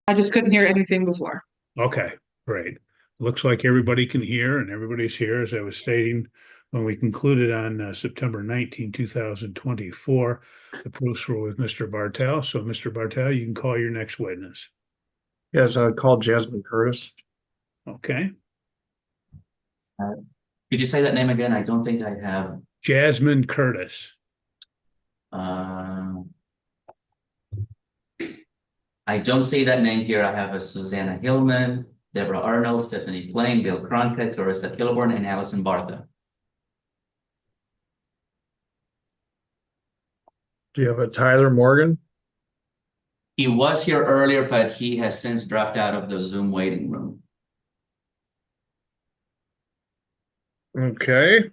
I just couldn't hear anything before. Okay, great. Looks like everybody can hear and everybody's here, as I was stating when we concluded on September 19, 2024. The proofs were with Mr. Bartel. So, Mr. Bartel, you can call your next witness. Yes, I called Jasmine Curtis. Okay. Uh, Could you say that name again? I don't think I have. Jasmine Curtis. Uh, I don't see that name here. I have a Susanna Hillman, Deborah Arnold, Stephanie Plain, Bill Cronkite, Clarissa Kilborn, and Allison Bartha. Do you have a Tyler Morgan? He was here earlier, but he has since dropped out of the Zoom waiting room. Okay.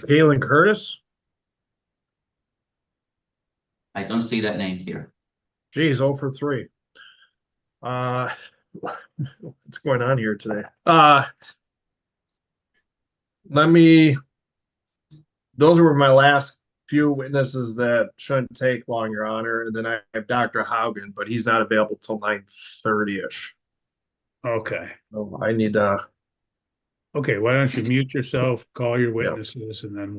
Galen Curtis. I don't see that name here. Geez, 0 for 3. What's going on here today? Let me, those were my last few witnesses that shouldn't take long, Your Honor. And then I have Dr. Hogan, but he's not available till 9:30-ish. Okay. So I need Okay, why don't you mute yourself, call your yeah. witnesses, and then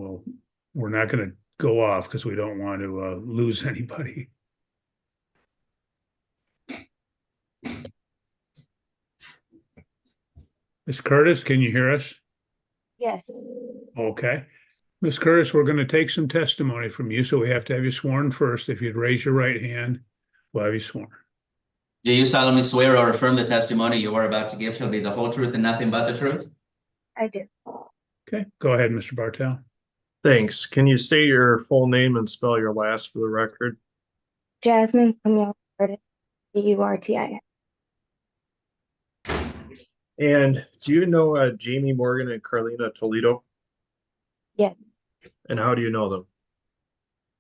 we're not going to go off because we don't want to lose anybody. Ms. Curtis, can you hear us? Yes. Okay. Ms. Curtis, we're going to take some testimony from you, so we have to have you sworn first. If you'd raise your right hand, we'll have you sworn. Do you solemnly swear or affirm the testimony you are about to give shall be the whole truth and nothing but the truth? I do. Okay, go ahead, Mr. Bartel. Thanks. Can you state your full name and spell your last for the record? Jasmine Camille Curtis, Curtis. And do you know Jamie Morgan and Carlina Toledo? Yes. And how do you know them?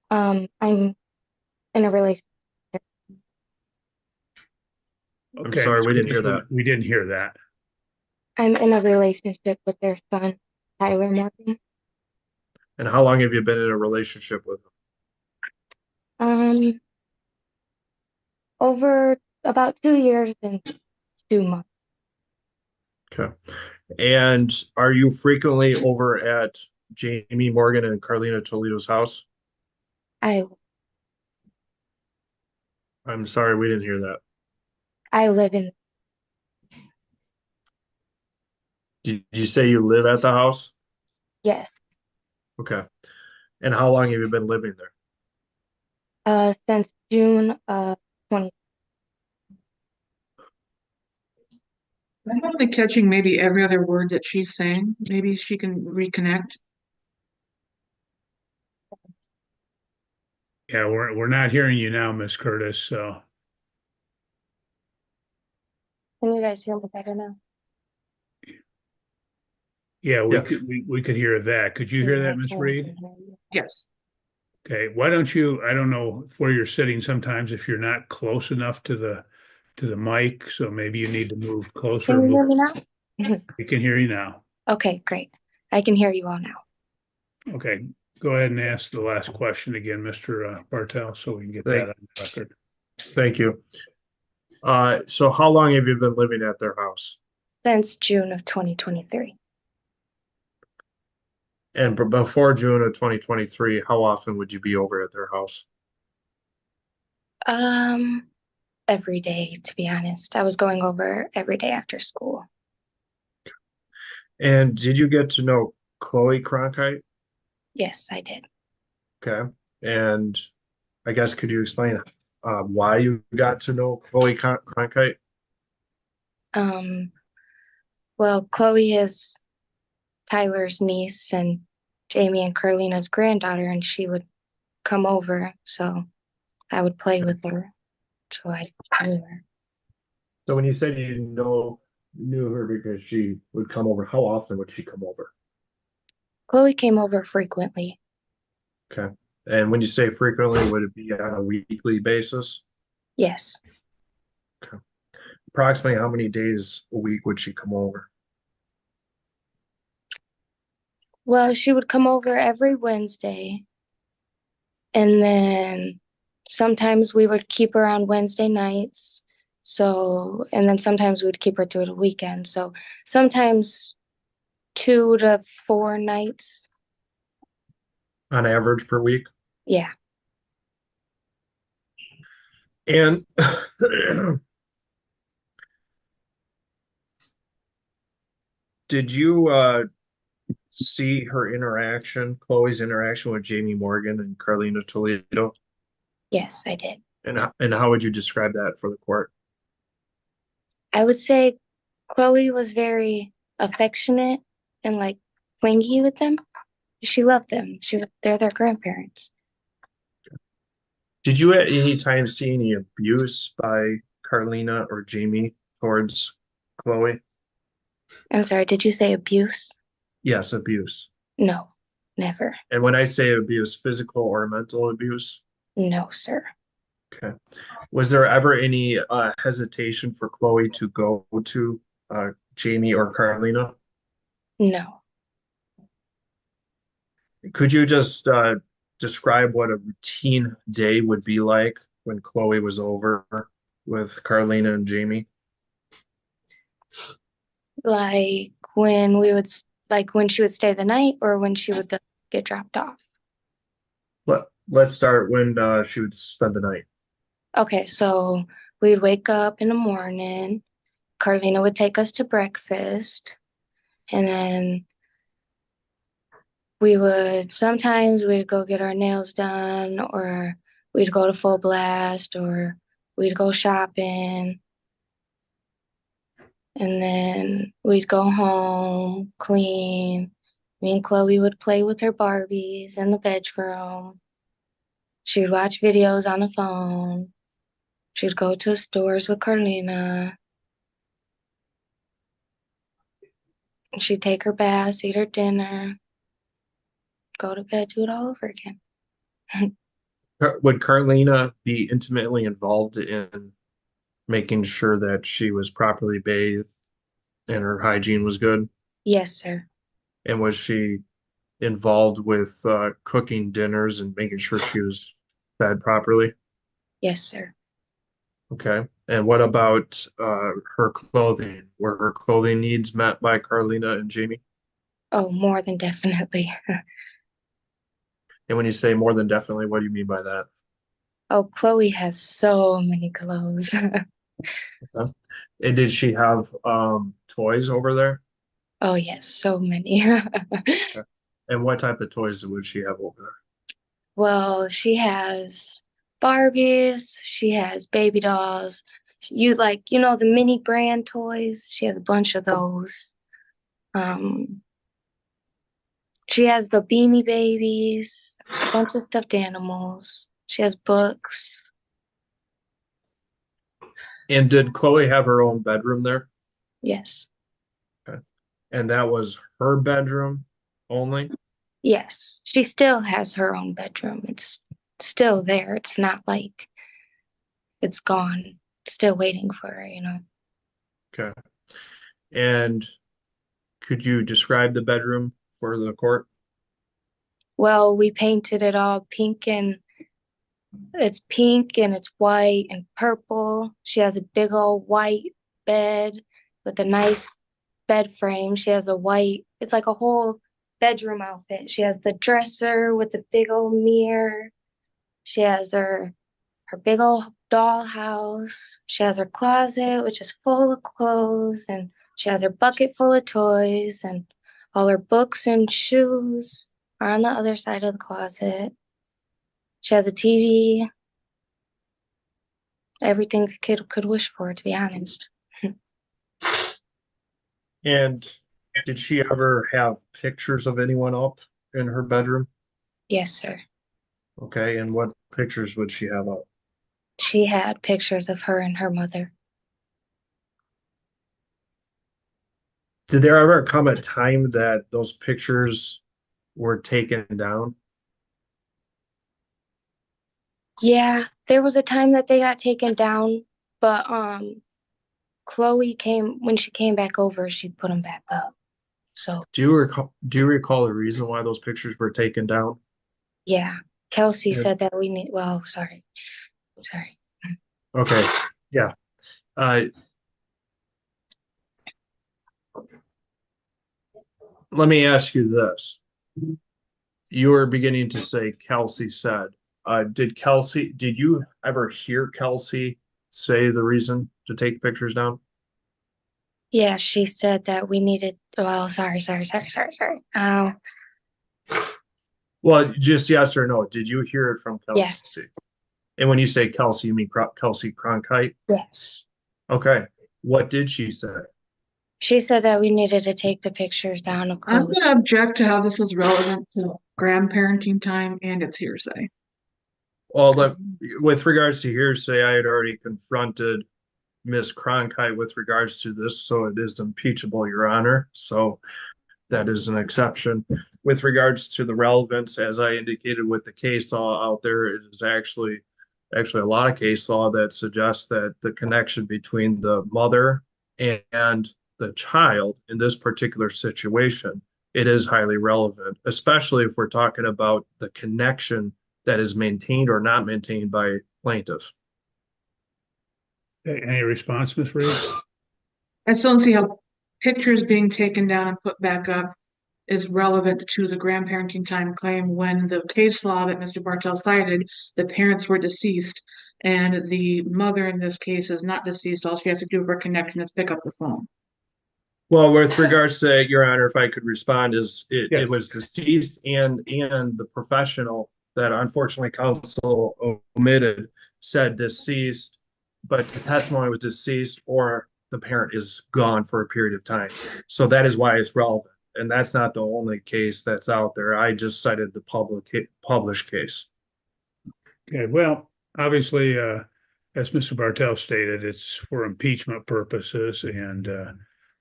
I'm in a relationship. I'm Okay, sorry, Ms. we didn't Curtis, hear that. We didn't hear that. I'm in a relationship with their son, Tyler Morgan. And how long have you been in a relationship with them? Over about 2 years and 2 months. Okay. And are you frequently over at Jamie Morgan and Carlina Toledo's house? I I'm sorry, we didn't hear that. I live in Did you say you live at the house? yes. Okay. And how long have you been living there? Since June of 20. I'm only catching maybe every other word that she's saying. Maybe she can reconnect. Yeah, we're not hearing you now, Miss Curtis. So Can you guys hear me better now? yeah, Yes. we could hear that. Could you hear Yeah, that, I Miss can Reed? hear you. Yes. Okay, why don't you, I don't know where you're sitting sometimes if you're not close enough to the mic, so maybe you need to move closer. Can you hear me now? We can hear you now. Okay, great. I can hear you all now. Okay, go ahead and ask the last question again, Mr. Bartel, so we can get that on the record. Thank you. So how long have you been living at their house? Since June of 2023. And before June of 2023, how often would you be over at their house? Every day, to be honest. I was going over every day after school. And did you get to know Chloe Cronkite? Yes, I did. Okay. And I guess could you explain why you got to know Chloe Cronkite? Well, Chloe is Tyler's niece and Jamie and Carlina's granddaughter, and she would come over, so I would play with her. So I knew her. So when you said you knew her because she would come over, how often would she come over? Chloe came over frequently. Okay. And when you say frequently, would it be on a weekly basis? Yes. Okay. Approximately how many days a week would she come over? Well, she would come over every Wednesday And then sometimes we would keep her on Wednesday nights. So, and then sometimes we'd keep her through the weekend. So sometimes 2 to 4 nights. on average per week? Yeah. And did you see her interaction, Chloe's interaction with Jamie Morgan and Carlina Toledo? Yes, I did. And how would you describe that for the court? I would say Chloe was very affectionate and like clingy with them. She loved them. They're their grandparents. Did you at any time see any abuse by Carlina or Jamie towards Chloe? I'm sorry, did you say abuse? Yes, abuse. No, never. And when I say abuse, physical or mental abuse? No, sir. Okay. Was there ever any hesitation for Chloe to go to Jamie or Carlina? No. Could you just describe what a routine day would be like when Chloe was over with Carlina and Jamie? Like when she would stay the night or when she would get dropped off. Let's start when she would spend the night. Okay, so we'd wake up in the morning. Carlina would take us to breakfast, and then sometimes we'd go get our nails done, or we'd go to Full Blast, or we'd go shopping. And then we'd go home, clean. Me and Chloe would play with her Barbies in the bedroom. She would watch videos on the phone. She'd go to stores with Carlina. She'd take her baths, eat her dinner, go to bed, do it all over again. Would Carlina be intimately involved in making sure that she was properly bathed and her hygiene was good? Yes, sir. And was she involved with cooking dinners and making sure she was fed properly? Yes, sir. Okay. And what about her clothing? Were her clothing needs met by Carlina and Jamie? Oh, more than definitely. And when you say more than definitely, what do you mean by that? Oh, Chloe has so many clothes. Okay. And did she have toys over there? Oh, yes, so many. Okay. And what type of toys would she have over there? Well, she has Barbies, she has baby dolls. The mini brand toys. She has a bunch of those. Um, she has the Beanie Babies, a bunch of stuffed animals. She has books. And did Chloe have her own bedroom there? Yes. Okay. And that was her bedroom only? Yes. She still has her own bedroom. It's still there. It's not like it's gone. It's still waiting for her. Okay. And could you describe the bedroom for the court? Well, we painted it all pink and it's pink and it's white and purple. She has a big old white bed with a nice bed frame. She has it's like a whole bedroom outfit. She has the dresser with the big old mirror. She has her big old dollhouse. She has her closet, which is full of clothes, and she has her bucket full of toys, and all her books and shoes are on the other side of the closet. She has a TV, everything a kid could wish for, to be honest. And did she ever have pictures of anyone up in her bedroom? Yes, sir. Okay. And what pictures would she have up? She had pictures of her and her mother. Did there ever come a time that those pictures were taken down? Yeah, there was a time that they got taken down, but when she came back over, she put them back up. So Do you recall the reason why those pictures were taken down? yeah, Kelsey Yeah. said that we need, well, sorry. Okay, yeah. Let me ask you this. You were beginning to say Kelsey said, did you ever hear Kelsey say the reason to take pictures down? Yeah, she said that we needed, well, sorry. Well, just yes or no. Did you hear it from Kelsey? Yes. And when you say Kelsey, you mean Kelsey Cronkite? Yes. Okay. What did she say? She said that we needed to take the pictures down of I'm Chloe. gonna object to how this is relevant to grandparenting time and it's hearsay. Well, with regards to hearsay, I had already confronted Miss Cronkite with regards to this, so it is impeachable, Your Honor. So that is an exception. With regards to the relevance, as I indicated with the case law out there, it is actually a lot of case law that suggests that the connection between the mother and the child in this particular situation, it is highly relevant, especially if we're talking about the connection that is maintained or not maintained by plaintiff. Okay, any response, Ms. Reed? I still don't see how pictures being taken down and put back up is relevant to the grandparenting time claim when the case law that Mr. Bartel cited, the parents were deceased and the mother in this case is not deceased. All she has to do for a connection is pick up the phone. Well, with regards to Your Honor, if I could respond, is Yes. it was deceased and the professional that unfortunately counsel omitted said deceased, but the testimony was deceased or the parent is gone for a period of time. So that is why it's relevant. And that's not the only case that's out there. I just cited the published case. Okay, well, obviously, as Mr. Bartel stated, it's for impeachment purposes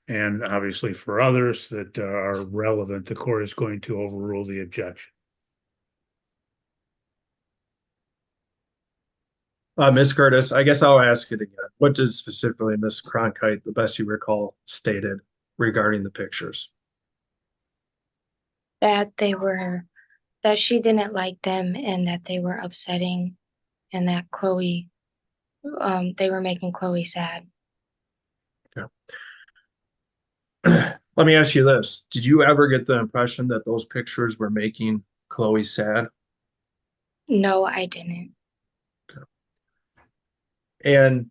and obviously for others that are relevant, the court is going to overrule the objection. Ms. Curtis, I guess I'll ask it again. What did specifically Ms. Cronkite, the best you recall, stated regarding the pictures? That she didn't like them and that they were upsetting and that they were making Chloe sad. Let me ask you this. Did you ever get the impression that those pictures were making Chloe sad? No, I didn't. And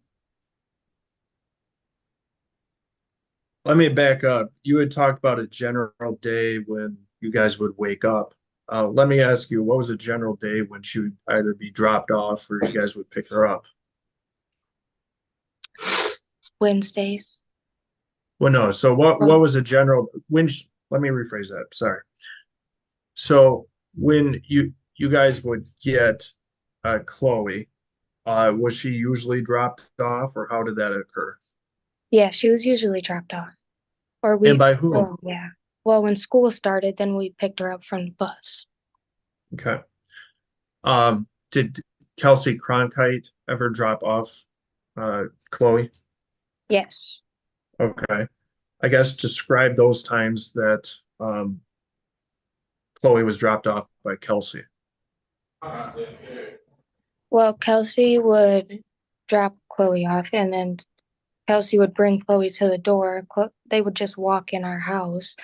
let me back up. You had talked about a general day when you guys would wake up. Let me ask you, what was a general day when she would either be dropped off or you guys would pick her up? Wednesdays. Well, no. So what was a general let me rephrase that. Sorry. So when you guys would get Chloe, was she usually dropped off or how did that occur? Yeah, she was usually dropped off. Or And by whom? Oh, yeah. Well, when school started, then we picked her up from the bus. Okay. Did Kelsey Cronkite ever drop off Chloe? Yes. Okay. I guess describe those times that Chloe was dropped off by Kelsey. Well, Kelsey would drop Chloe off and then Kelsey would bring Chloe to the door. They would just walk in our house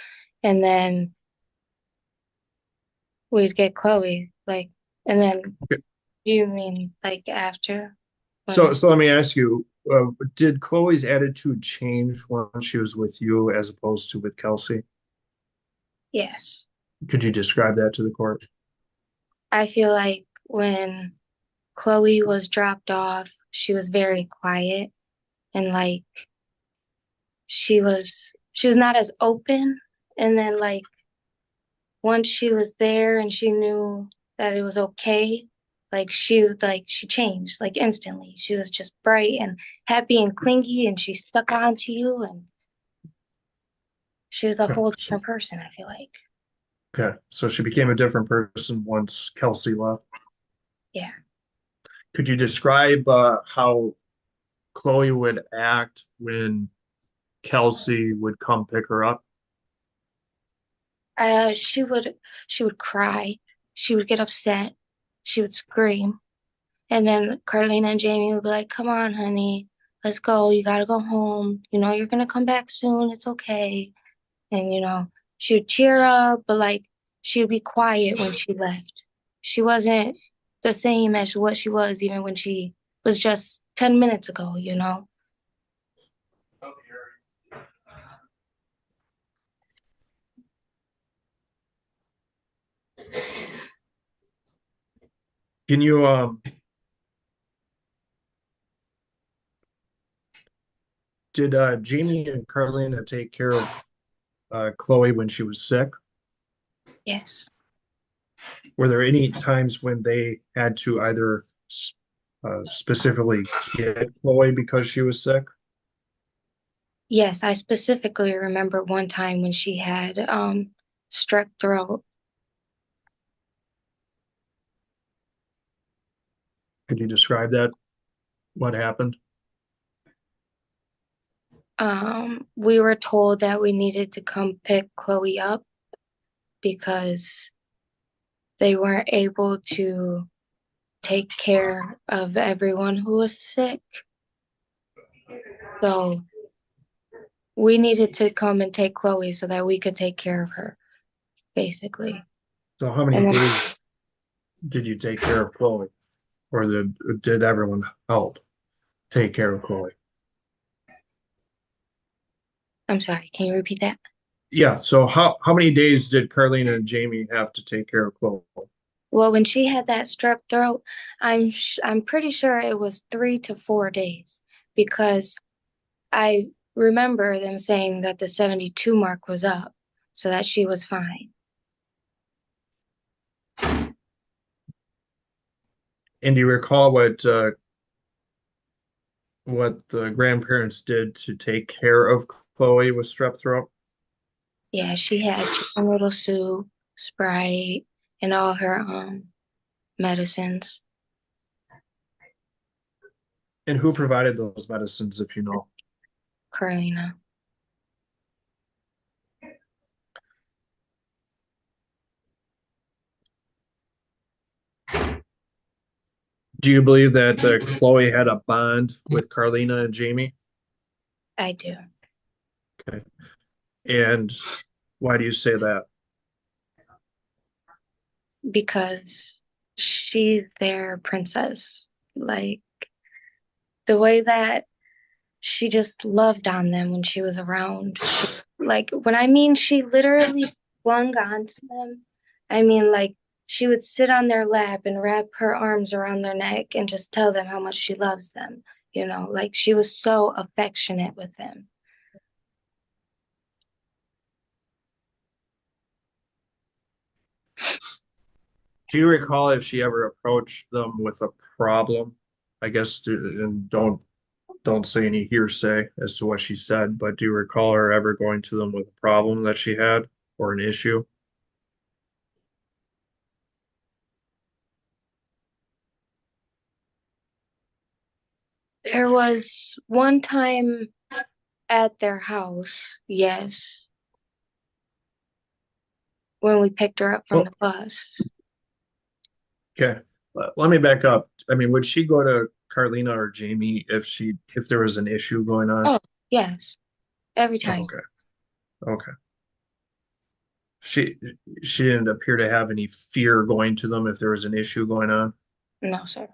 and then we'd get Chloe, and then Okay. you mean after? So let me ask you, did Chloe's attitude change when she was with you as opposed to with Kelsey? Yes. Could you describe that to the court? I feel like when Chloe was dropped off, she was very quiet and she was not as open. And then once she was there and she knew that it was okay, she changed instantly. She was just bright and happy and clingy and she stuck on to you and she was a whole different person, I feel like. Okay. So she became a different person once Kelsey left. Yeah. Could you describe how Chloe would act when Kelsey would come pick her up? She would cry. She would get upset. she would scream. And then Carlina and Jamie would be like, come on, honey, let's go. You gotta go home. You know, you're gonna come back soon. It's okay. And, she would cheer up, but like she would be quiet when she left. She wasn't the same as what she was even when she was just 10 minutes ago. Can you did Jamie and Carlina take care of Chloe when she was sick? Yes. Were there any times when they had to either specifically get Chloe because she was sick? Yes, I specifically remember one time when she had strep throat. Could you describe that? What happened? We were told that we needed to come pick Chloe up because they weren't able to take care of everyone who was sick. So we needed to come and take Chloe so that we could take care of her, basically. So how many And then, days did you take care of Chloe? Or did everyone help take care of Chloe? I'm sorry, can you repeat that? Yeah, so how many days did Carlina and Jamie have to take care of Chloe? Well, when she had that strep throat, I'm pretty sure it was 3 to 4 days because I remember them saying that the 72 mark was up, so that she was fine. And do you recall what the grandparents did to take care of Chloe with strep throat? Yeah, she had chicken noodle soup, Sprite, and all her medicines. And who provided those medicines, if you know? Carolina. Do you believe that Chloe had a bond with Carlina and Jamie? I do. Okay. And why do you say that? Because she's their princess. Like the way that she just loved on them when she was around. Like when I mean she literally clung onto them, I mean like she would sit on their lap and wrap her arms around their neck and just tell them how much she loves them. Like she was so affectionate with them. Do you recall if she ever approached them with a problem? I guess, and don't say any hearsay as to what she said, but do you recall her ever going to them with a problem that she had or an issue? There was one time at their house, yes, when we picked her up from the bus. Okay, let me back up. I mean, would she go to Carlina or Jamie if there was an issue going on? Oh, yes, every Oh, time. okay, okay. She she didn't appear to have any fear going to them if there was an issue going on. No, sir.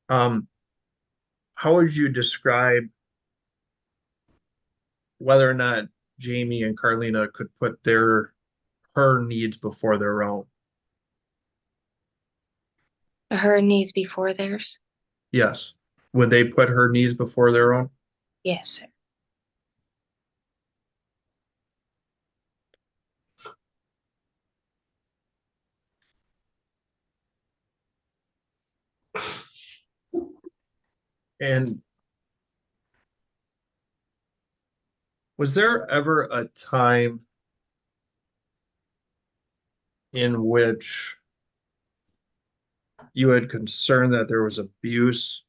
Um, how would you describe whether or not Jamie and Carlina could put her needs before their own? Her needs before theirs? Yes. Would they put her needs before their own? Yes, sir. And was there ever a time in which you had concern that there was abuse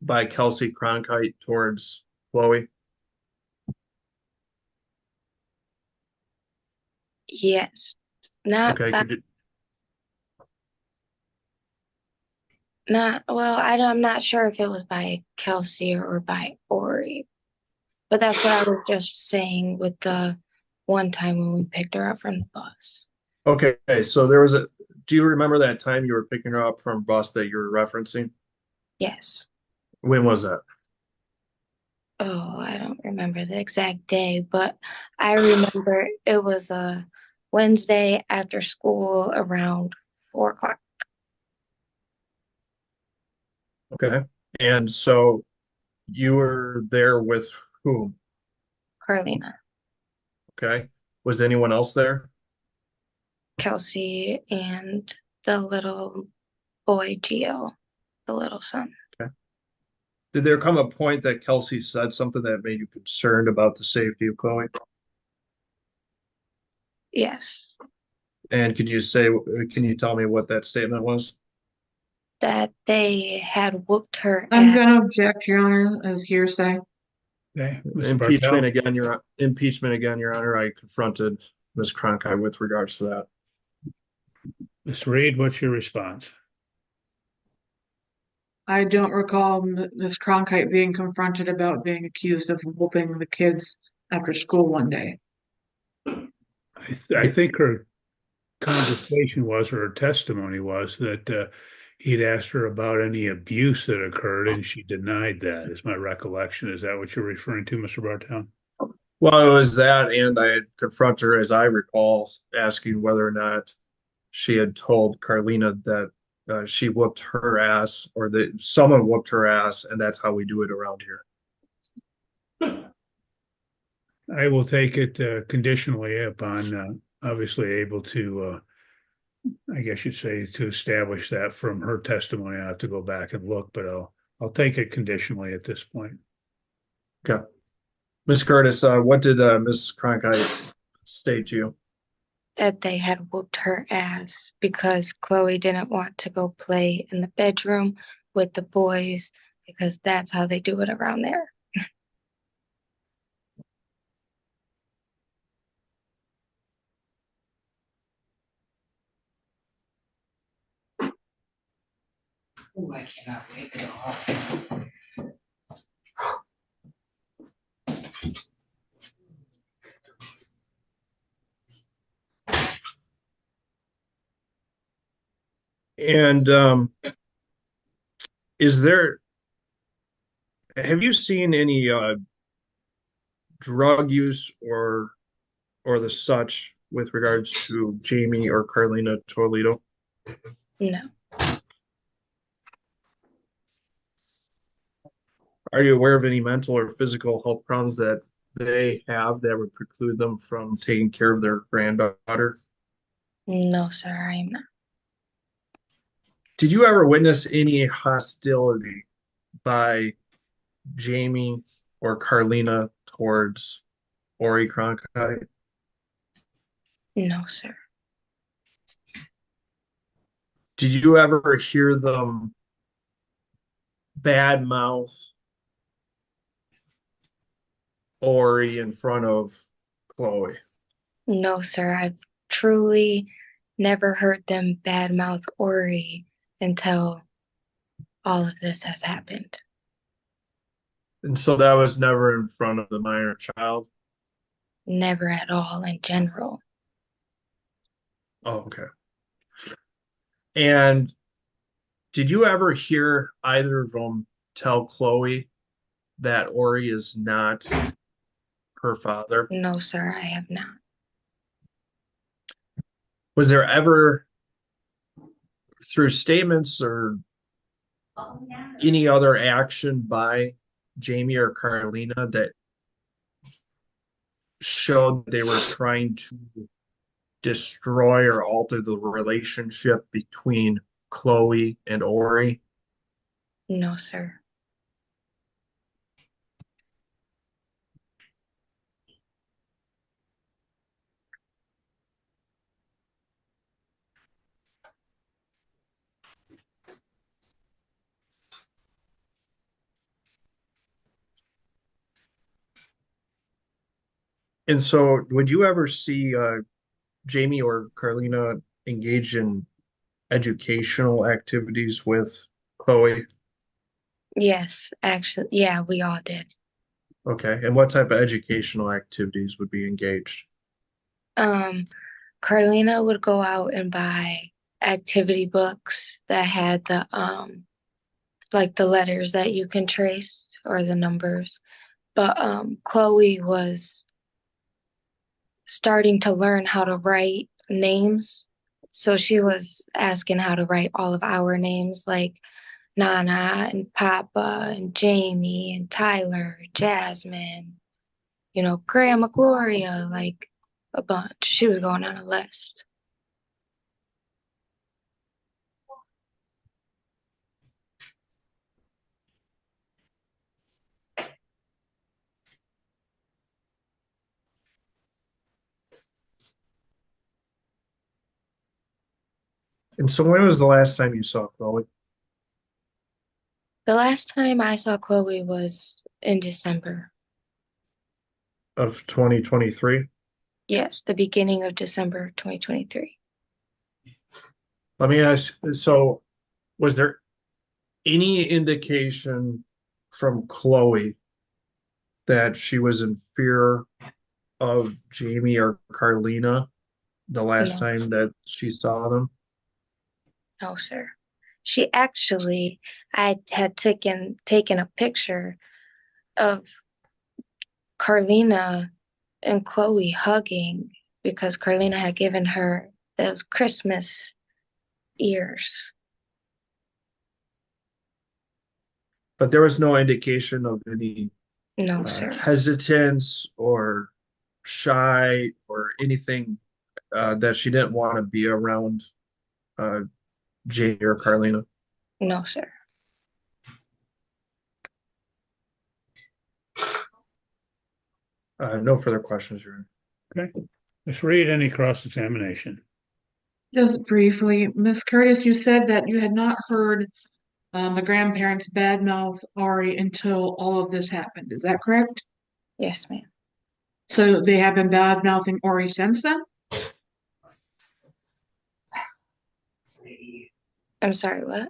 by Kelsey Cronkite towards Chloe? Yes. Not Okay, by, could you, not, well, I'm not sure if it was by Kelsey or by Ori, but that's what I was just saying with the one time when we picked her up from the bus. okay, so there was do you remember that time you were picking her up from a bus that you were referencing? Yes. When was that? Oh, I don't remember the exact day, but I remember it was a Wednesday after school around 4 o'clock. Okay. And so you were there with whom? Carlina, Okay. Was anyone else there? Kelsey, and the little boy Gio, the little son. Okay. Did there come a point that Kelsey said something that made you concerned about the safety of Chloe? Yes, And can you tell me what that statement was? that they had whooped her I'm ass. gonna object, Your Honor, as hearsay. Okay, Mr. Bartel? Impeachment again, Your Honor. I confronted Ms. Cronkite with regards to that. Ms. Reed, what's your response? I don't recall Ms. Cronkite being confronted about being accused of whooping the kids after school one day. I think her conversation was, or her testimony was that he'd asked her about any abuse that occurred and she denied that, is my recollection. Is that what you're referring to, Mr. Bartel? Well, it was that, and I had confronted her, as I recall, asking whether or not she had told Carlina that she whooped her ass, or that someone whooped her ass, and that's how we do it around here. I will take it conditionally upon obviously able to, I guess you'd say, to establish that from her testimony. I have to go back and look, but I'll take it conditionally at this point. Okay. Ms. Curtis, what did Ms. Cronkite state to you? That they had whooped her ass because Chloe didn't want to go play in the bedroom with the boys because that's how they do it around there. Oh, I cannot wait to go home. And have you seen any drug use or the such with regards to Jamie or Carlina Toledo? No, Are you aware of any mental or physical health problems that they have that would preclude them from taking care of their granddaughter? no, sir, I'm not. Did you ever witness any hostility by Jamie or Carlina towards Ori Cronkite? No, sir. Did you ever hear them badmouth Ori in front of Chloe? No, sir. I've truly never heard them badmouth Ori until all of this has happened. And so that was never in front of the minor child? Never at all in general. Oh, okay. And did you ever hear either of them tell Chloe that Ori is not her father? No, sir, I have not. Was there ever, through statements or any other action by Jamie or Carolina, that showed they were trying to destroy or alter the relationship between Chloe and Ori? No, sir. And so would you ever see Jamie or Carlina engage in educational activities with Chloe? Yes, actually, yeah, we all did. Okay, and what type of educational activities would be engaged? Carlina would go out and buy activity books that had the like the letters that you can trace or the numbers. But Chloe was starting to learn how to write names. So she was asking how to write all of our names, like Nana and Papa and Jamie and Tyler, Jasmine, Grandma Gloria, like a bunch. She was going on a list. And so when was the last time you saw Chloe? The last time I saw Chloe was in December. Of 2023? Yes, the beginning of December 2023. Let me ask, so was there any indication from Chloe that she was in fear of Jamie or Carlina the last No. time that she saw them? No, sir. She actually, I had taken a picture of Carlina and Chloe hugging because Carlina had given her those Christmas ears. But there was no indication of any No, sir. hesitance or shy or anything that she didn't want to be around Jamie or Carlina. No, sir. No further questions, Your Honor. Okay. Ms. Reed, any cross-examination? Just briefly, Miss Curtis, you said that you had not heard the grandparents badmouth Ari until all of this happened. Is that correct? Yes, ma'am. So they have been badmouthing Ori since then? I'm sorry, what?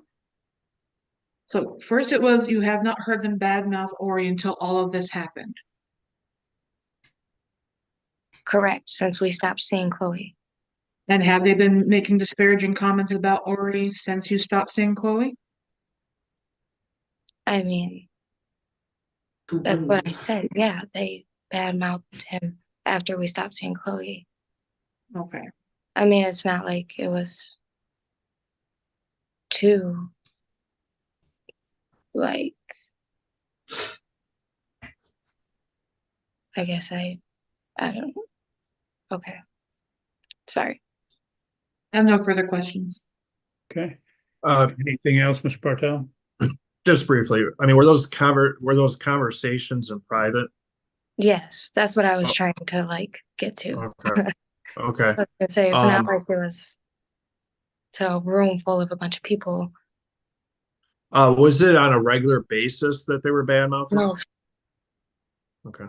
So first it was you have not heard them badmouth Ori until all of this happened. Correct, since we stopped seeing Chloe. And have they been making disparaging comments about Ori since you stopped seeing Chloe? I mean, that's what I said. Yeah, they badmouthed him after we stopped seeing Chloe. Okay. I mean, it's not like it was too, like, I guess I don't know. Okay. Sorry. I have no further questions. Okay. Uh, Anything else, Mr. Bartel? just briefly, I mean, were those conversations in private? Yes, that's what I was Oh. trying to like get to. Okay. Okay. I was gonna say it's not Um, like it was to a room full of a bunch of people. Was it on a regular basis that they were bad mouthing? No, Okay.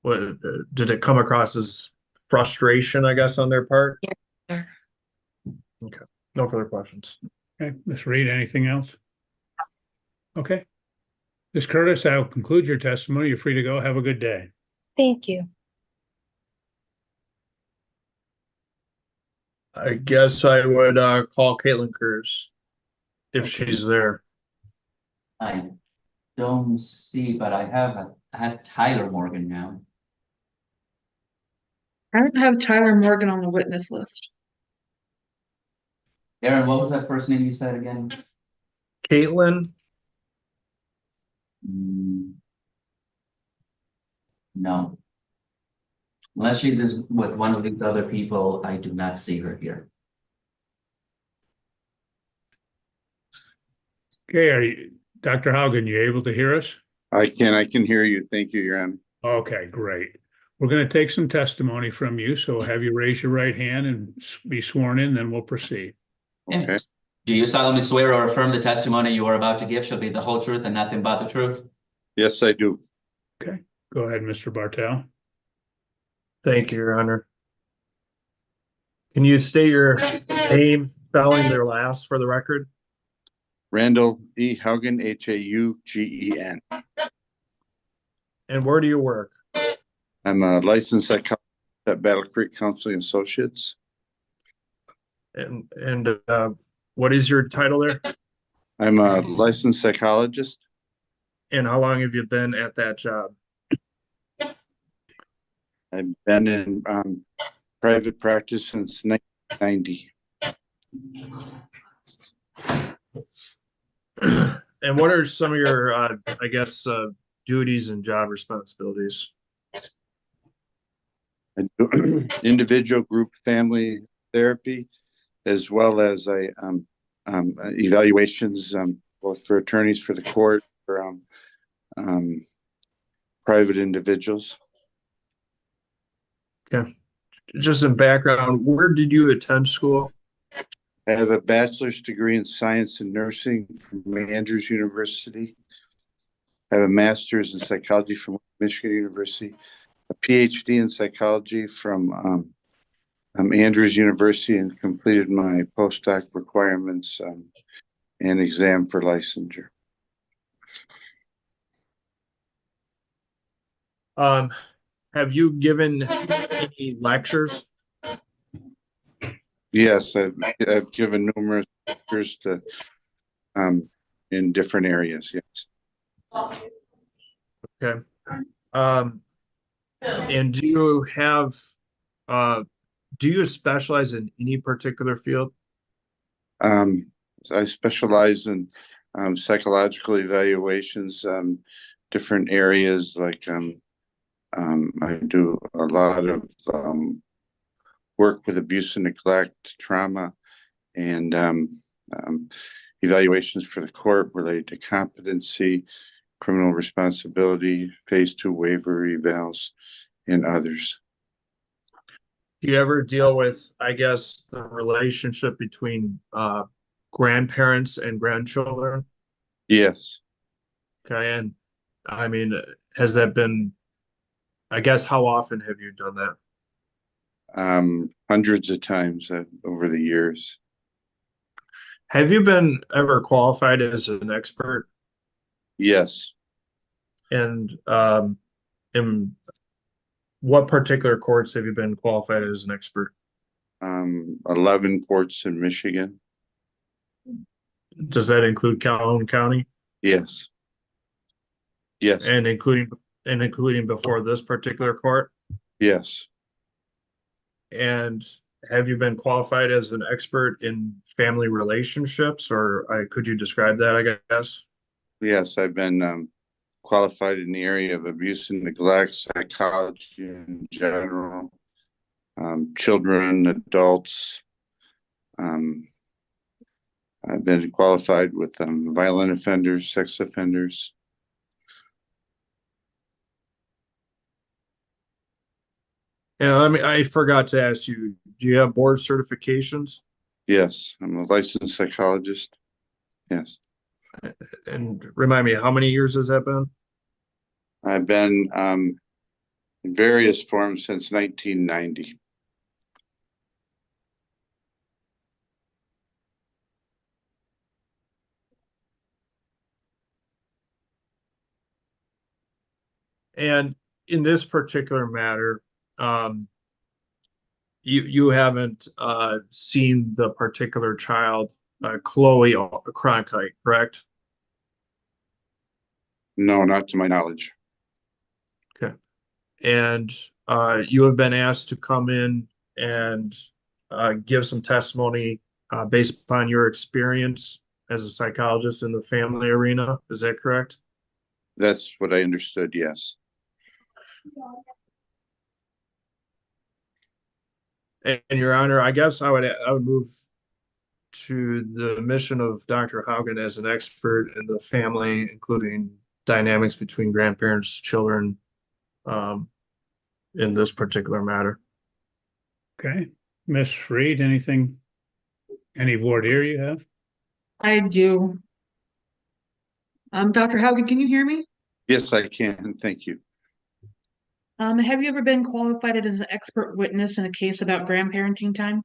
What did it come across as frustration, I guess, on their part? sir. Okay. No further questions. Okay, Ms. Reed, anything else? Okay. Ms. Curtis, I'll conclude your testimony. You're free to go. Have a good day. Thank you. I guess I would call Caitlin Kurz if she's there. I don't see, but I have Tyler Morgan now. I don't have Tyler Morgan on the witness list. Aaron, what was that first name you said again? Caitlin, No. Unless she's just with one of these other people, I do not see her here. Okay, Dr. Hogan, you able to hear us? I can hear you. Thank you, Your Honor. Okay, great. We're going to take some testimony from you, so have you raise your right hand and be sworn in, then we'll proceed. Okay. Do you solemnly swear or affirm the testimony you are about to give shall be the whole truth and nothing but the truth? Yes, I do. Okay, go ahead, Mr. Bartel. thank you, Your Honor. Can you state your name, spelling their last for the record? Randall E. Hogan, Haugen. And where do you work? I'm a licensed psychologist at Battle Creek Counseling Associates. And what is your title there? I'm a licensed psychologist. And how long have you been at that job? I've been in private practice since 1990. And what are some of your, I guess, duties and job responsibilities? I do individual, group, family therapy, as well as evaluations, both for attorneys for the court, for private individuals. Okay. Just in background, where did you attend school? I have a bachelor's degree in science and nursing from Andrews University. I have a master's in psychology from Michigan University, a PhD in psychology from Andrews University, and completed my postdoc requirements and exam for licensure. Have you given any lectures? Yes, I've given numerous lectures to in different areas. Yes. Okay. And do you have do you specialize in any particular field? I specialize in psychological evaluations, different areas like I do a lot of work with abuse and neglect, trauma, and evaluations for the court related to competency, criminal responsibility, phase 2 waiver evals, and others. Do you ever deal with, I guess, the relationship between grandparents and grandchildren? Yes. Okay, and I mean, has that been, I guess, how often have you done that? Hundreds of times over the years. Have you been ever qualified as an expert? Yes. And in what particular courts have you been qualified as an expert? 11 courts in Michigan. Does that include Calhoun County? Yes. Yes. And including before this particular court? Yes. And have you been qualified as an expert in family relationships, or could you describe that, I guess? Yes, I've been qualified in the area of abuse and neglect, psychology in general, children, adults. I've been qualified with violent offenders, sex offenders. Yeah, I forgot to ask you, do you have board certifications? Yes, I'm a licensed psychologist. Yes. And remind me, how many years has that been? I've been in various forms since 1990. And in this particular matter, you haven't seen the particular child, Chloe Cronkite, correct? No, not to my knowledge. Okay. And you have been asked to come in and give some testimony based upon your experience as a psychologist in the family arena. Is that correct? That's what I understood, yes. And Your Honor, I guess I would move to the mission of Dr. Hogan as an expert in the family, including dynamics between grandparents, children, in this particular matter. Okay, Miss Reed, anything, any voir dire you have? I do. Dr. Haugen, can you hear me? Yes, I can. Thank you. Have you ever been qualified as an expert witness in a case about grandparenting time?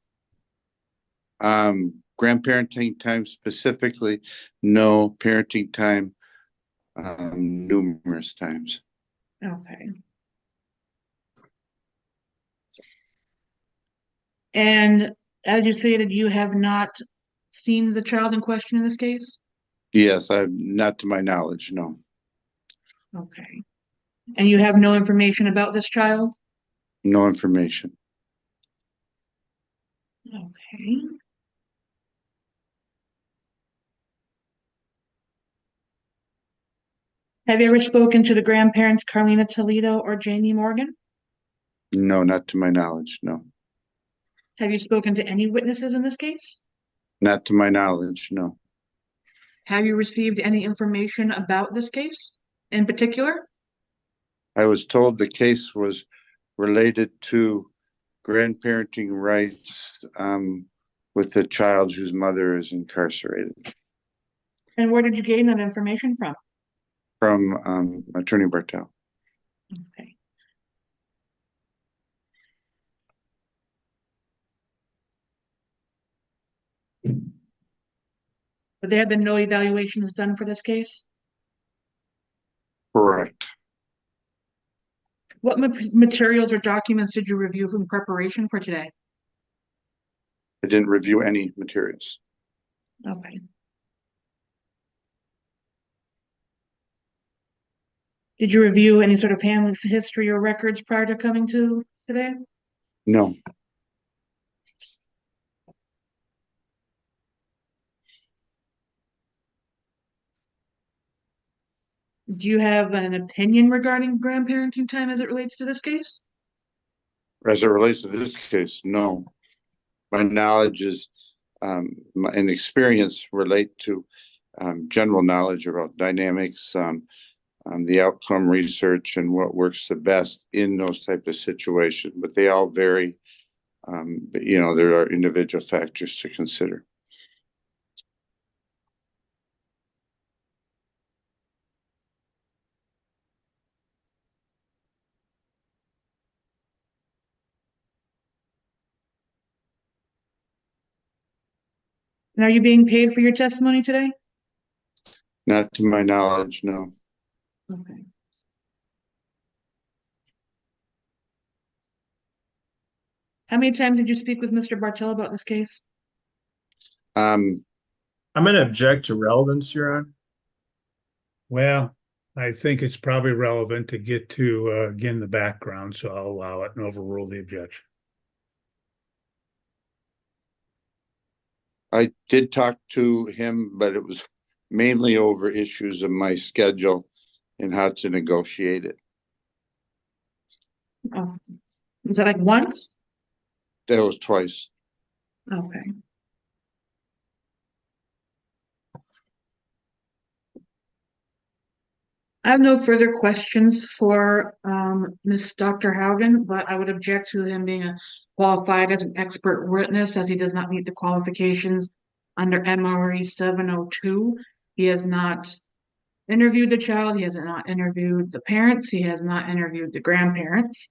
Grandparenting time specifically, no. Parenting time, numerous times. Okay. And as you stated, you have not seen the child in question in this case? Yes, not to my knowledge, no. Okay. And you have no information about this child? No information. Okay. Have you ever spoken to the grandparents, Carlina Toledo or Jamie Morgan? No, not to my knowledge, no. Have you spoken to any witnesses in this case? Not to my knowledge, no. Have you received any information about this case in particular? I was told the case was related to grandparenting rights with a child whose mother is incarcerated. And where did you gain that information from? From Attorney Bartel. Okay. But there have been no evaluations done for this case? Correct. What materials or documents did you review in preparation for today? I didn't review any materials. Okay. Did you review any sort of family history or records prior to coming to today? No. Do you have an opinion regarding grandparenting time as it relates to this case? As it relates to this case, no. My knowledge is and experience relate to general knowledge about dynamics, the outcome research and what works the best in those type of situations, but they all vary. But, there are individual factors to consider. And are you being paid for your testimony today? Not to my knowledge, no. Okay. How many times did you speak with Mr. Bartel about this case? Um, I'm gonna object to relevance, Your Honor. Well, I think it's probably relevant to get to, again, the background, so I'll allow it and overrule the objection. I did talk to him, but it was mainly over issues of my schedule and how to negotiate it. Oh, was that like once? That was twice. Okay. I have no further questions for Miss Dr. Hogan, but I would object to him being qualified as an expert witness as he does not meet the qualifications under MRE 702. He has not interviewed the child, he has not interviewed the parents, he has not interviewed the grandparents.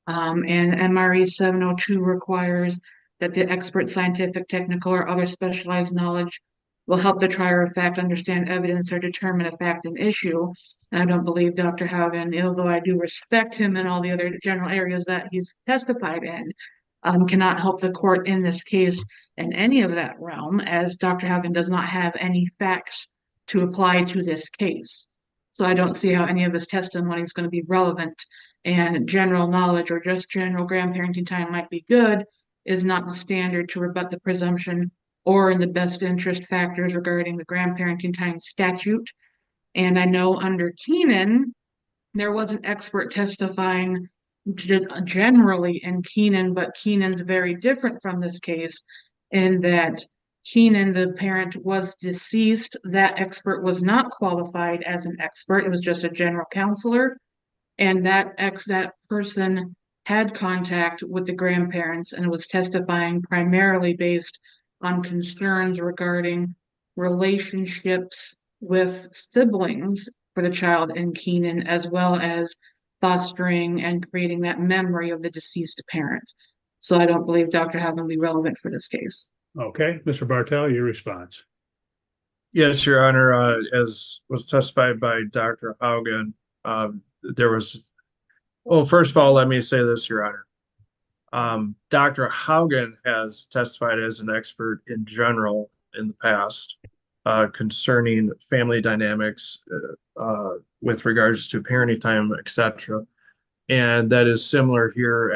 And MRE 702 requires that the expert scientific, technical, or other specialized knowledge will help the trier of fact understand evidence or determine a fact and issue. And I don't believe Dr. Hogan, although I do respect him in all the other general areas that he's testified in, cannot help the court in this case in any of that realm, as Dr. Hogan does not have any facts to apply to this case. So I don't see how any of his testimony is going to be relevant, and general knowledge or just general grandparenting time might be good is not the standard to rebut the presumption or in the best interest factors regarding the grandparenting time statute. And I know under Keenan, there was an expert testifying generally in Keenan, but Keenan's very different from this case in that Keenan, the parent, was deceased. That expert was not qualified as an expert. It was just a general counselor. And that person had contact with the grandparents and was testifying primarily based on concerns regarding relationships with siblings for the child in Keenan, as well as fostering and creating that memory of the deceased parent. So I don't believe Dr. Hogan will be relevant for this case. Okay, Mr. Bartel, your response. Yes, Your Honor, as was testified by Dr. Hogan, there was, well, first of all, let me say this, Your Honor. Dr. Hogan has testified as an expert in general in the past concerning family dynamics with regards to parenting time, etc. And that is similar here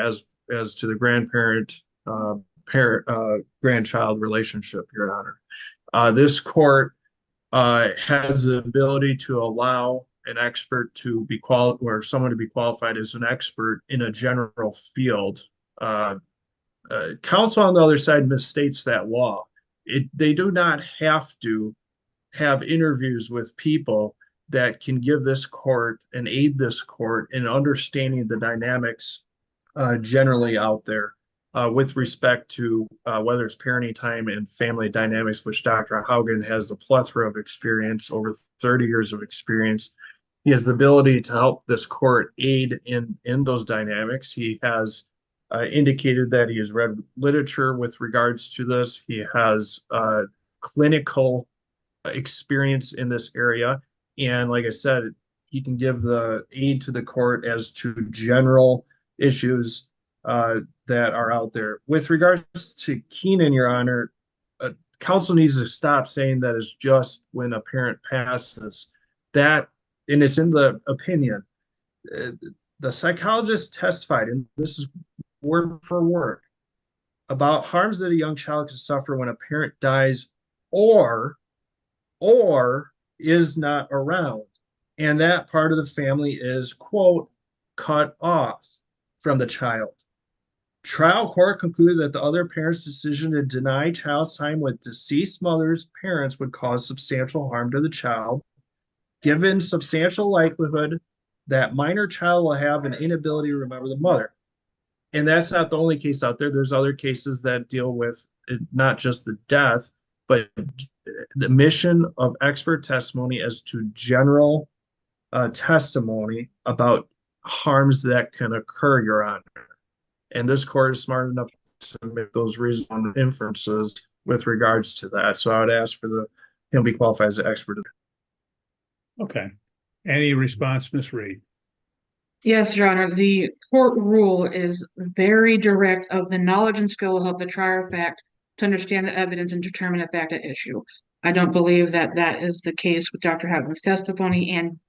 as to the grandparent parent grandchild relationship, Your Honor. This court has the ability to allow an expert to be qualified or someone to be qualified as an expert in a general field. Counsel on the other side misstates that law. They do not have to have interviews with people that can give this court and aid this court in understanding the dynamics generally out there with respect to whether it's parenting time and family dynamics, which Dr. Haugen has a plethora of experience, over 30 years of experience. He has the ability to help this court aid in those dynamics. He has indicated that he has read literature with regards to this. He has clinical experience in this area. And like I said, he can give the aid to the court as to general issues that are out there. With regards to Keenan, Your Honor, counsel needs to stop saying that it's just when a parent passes. That, and it's in the opinion, the psychologist testified, and this is word for word, about harms that a young child can suffer when a parent dies or is not around. And that part of the family is, quote, cut off from the child. Trial court concluded that the other parent's decision to deny child's time with deceased mother's parents would cause substantial harm to the child, given substantial likelihood that minor child will have an inability to remember the mother. And that's not the only case out there. There's other cases that deal with not just the death, but the mission of expert testimony as to general testimony about harms that can occur, Your Honor. And this court is smart enough to make those reasonable inferences with regards to that. So I would ask for him to be qualified as an expert. Okay. Any response, Ms. Reed? Yes, Your Honor, the court rule is very direct of the knowledge and skill will help the trier of fact to understand the evidence and determine a fact at issue. I don't believe that that is the case with Dr. Houghton's testimony in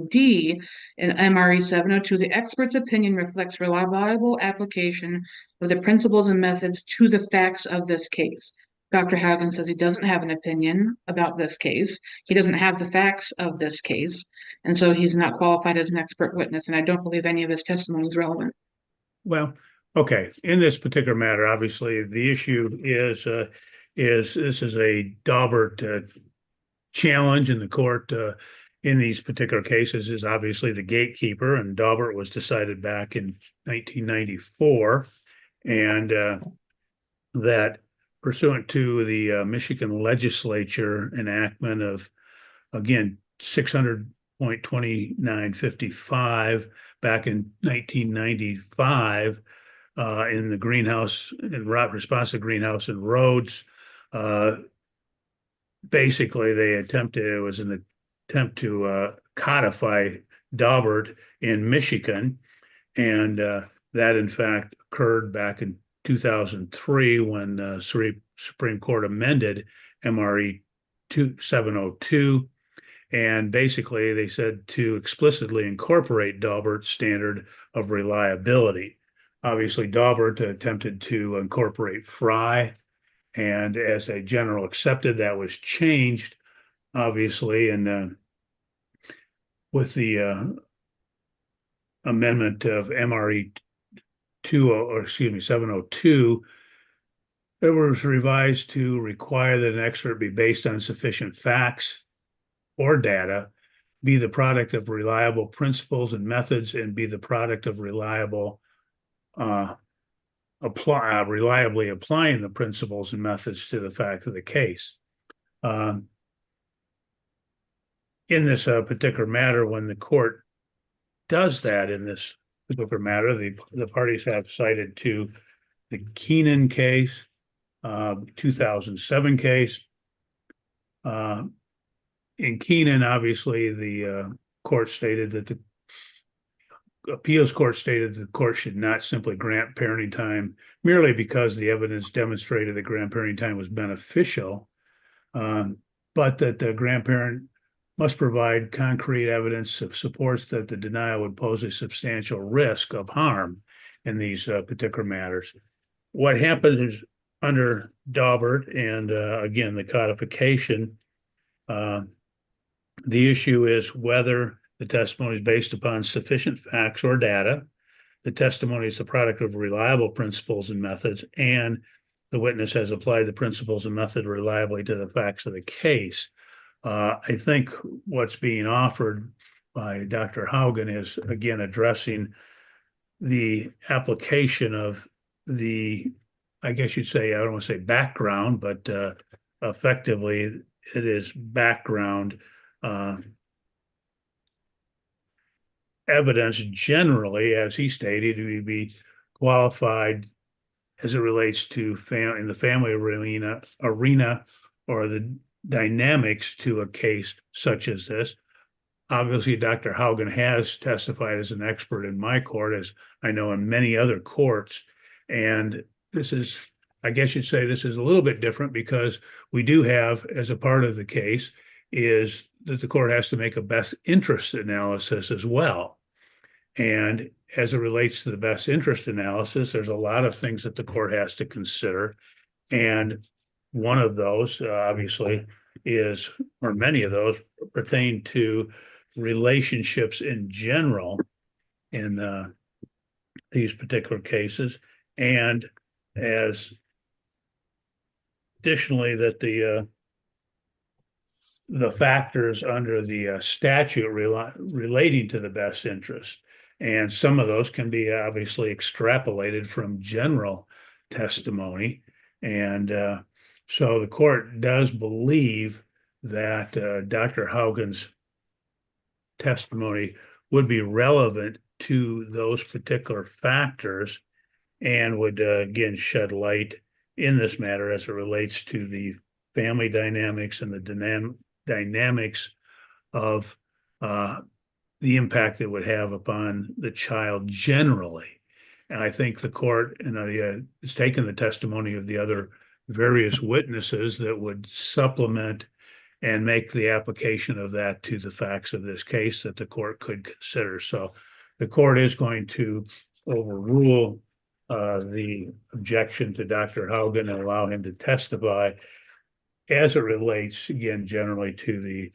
D in MRE 702. The expert's opinion reflects reliable application of the principles and methods to the facts of this case. Dr. Haugen says he doesn't have an opinion about this case. He doesn't have the facts of this case. And so he's not qualified as an expert witness. And I don't believe any of his testimony is relevant. Well, okay. In this particular matter, obviously, the issue is this is a Daubert challenge in the court in these particular cases is obviously the gatekeeper, and Daubert was decided back in 1994, and that pursuant to the Michigan legislature enactment of, again, 600.2955 back in 1995 in the greenhouse, in response to greenhouse and roads, basically it was an attempt to codify Daubert in Michigan, and that in fact occurred back in 2003 when Supreme Court amended MRE 702, and basically they said to explicitly incorporate Daubert's standard of reliability. Obviously, Daubert attempted to incorporate Fry, and as a general accepted, that was changed, obviously, and with the amendment of MRE 702, it was revised to require that an expert be based on sufficient facts or data, be the product of reliable principles and methods, and be the product of reliably applying the principles and methods to the fact of the case. In this particular matter, when the court does that in this particular matter, the parties have cited to the Keenan case, 2007 case. In Keenan, obviously, the court stated that the appeals court stated the court should not simply grant parenting time merely because the evidence demonstrated that grandparenting time was beneficial, but that the grandparent must provide concrete evidence that supports that the denial would pose a substantial risk of harm in these particular matters. What happens is under Daubert and again, the codification, the issue is whether the testimony is based upon sufficient facts or data. The testimony is the product of reliable principles and methods, and the witness has applied the principles and method reliably to the facts of the case. I think what's being offered by Dr. Hogan is, again, addressing the application of the, I guess you'd say, I don't want to say background, but effectively it is background evidence generally, as he stated, to be qualified as it relates to in the family arena or the dynamics to a case such as this. Obviously, Dr. Hogan has testified as an expert in my court, as I know in many other courts. And this is, I guess you'd say this is a little bit different because we do have, as a part of the case, is that the court has to make a best interest analysis as well. And as it relates to the best interest analysis, there's a lot of things that the court has to consider. And one of those, obviously, is, or many of those, pertain to relationships in general in these particular cases. And as additionally, that the factors under the statute relating to the best interest. And some of those can be obviously extrapolated from general testimony. And so the court does believe that Dr. Hogan's testimony would be relevant to those particular factors and would again shed light in this matter as it relates to the family dynamics and the dynamics of the impact it would have upon the child generally. And I think the court has taken the testimony of the other various witnesses that would supplement and make the application of that to the facts of this case that the court could consider. So the court is going to overrule the objection to Dr. Hogan and allow him to testify as it relates, again, generally to the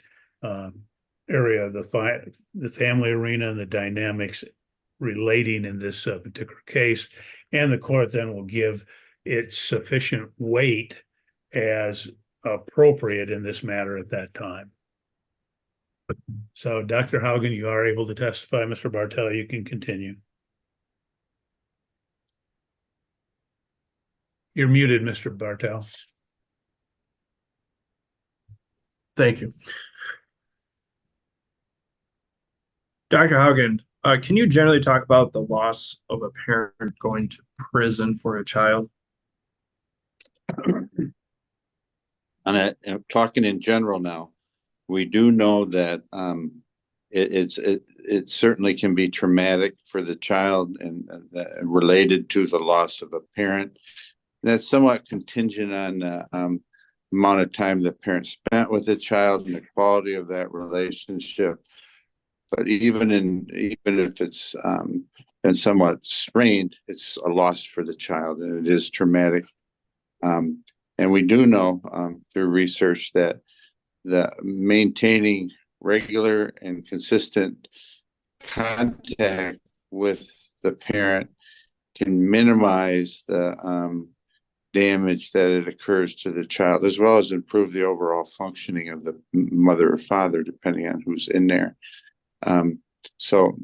area of the family arena and the dynamics relating in this particular case. And the court then will give it sufficient weight as appropriate in this matter at that time. So, Dr. Hogan, you are able to testify. Mr. Bartel, you can continue. You're muted, Mr. Bartel. Thank you. Dr. Hogan, can you generally talk about the loss of a parent going to prison for a child? And I'm talking in general now. We do know that it certainly can be traumatic for the child and related to the loss of a parent. And that's somewhat contingent on the amount of time the parent spent with the child and the quality of that relationship. But even if it's been somewhat strained, it's a loss for the child, and it is traumatic. And we do know through research that the maintaining regular and consistent contact with the parent can minimize the damage that it occurs to the child, as well as improve the overall functioning of the mother or father, depending on who's in there. So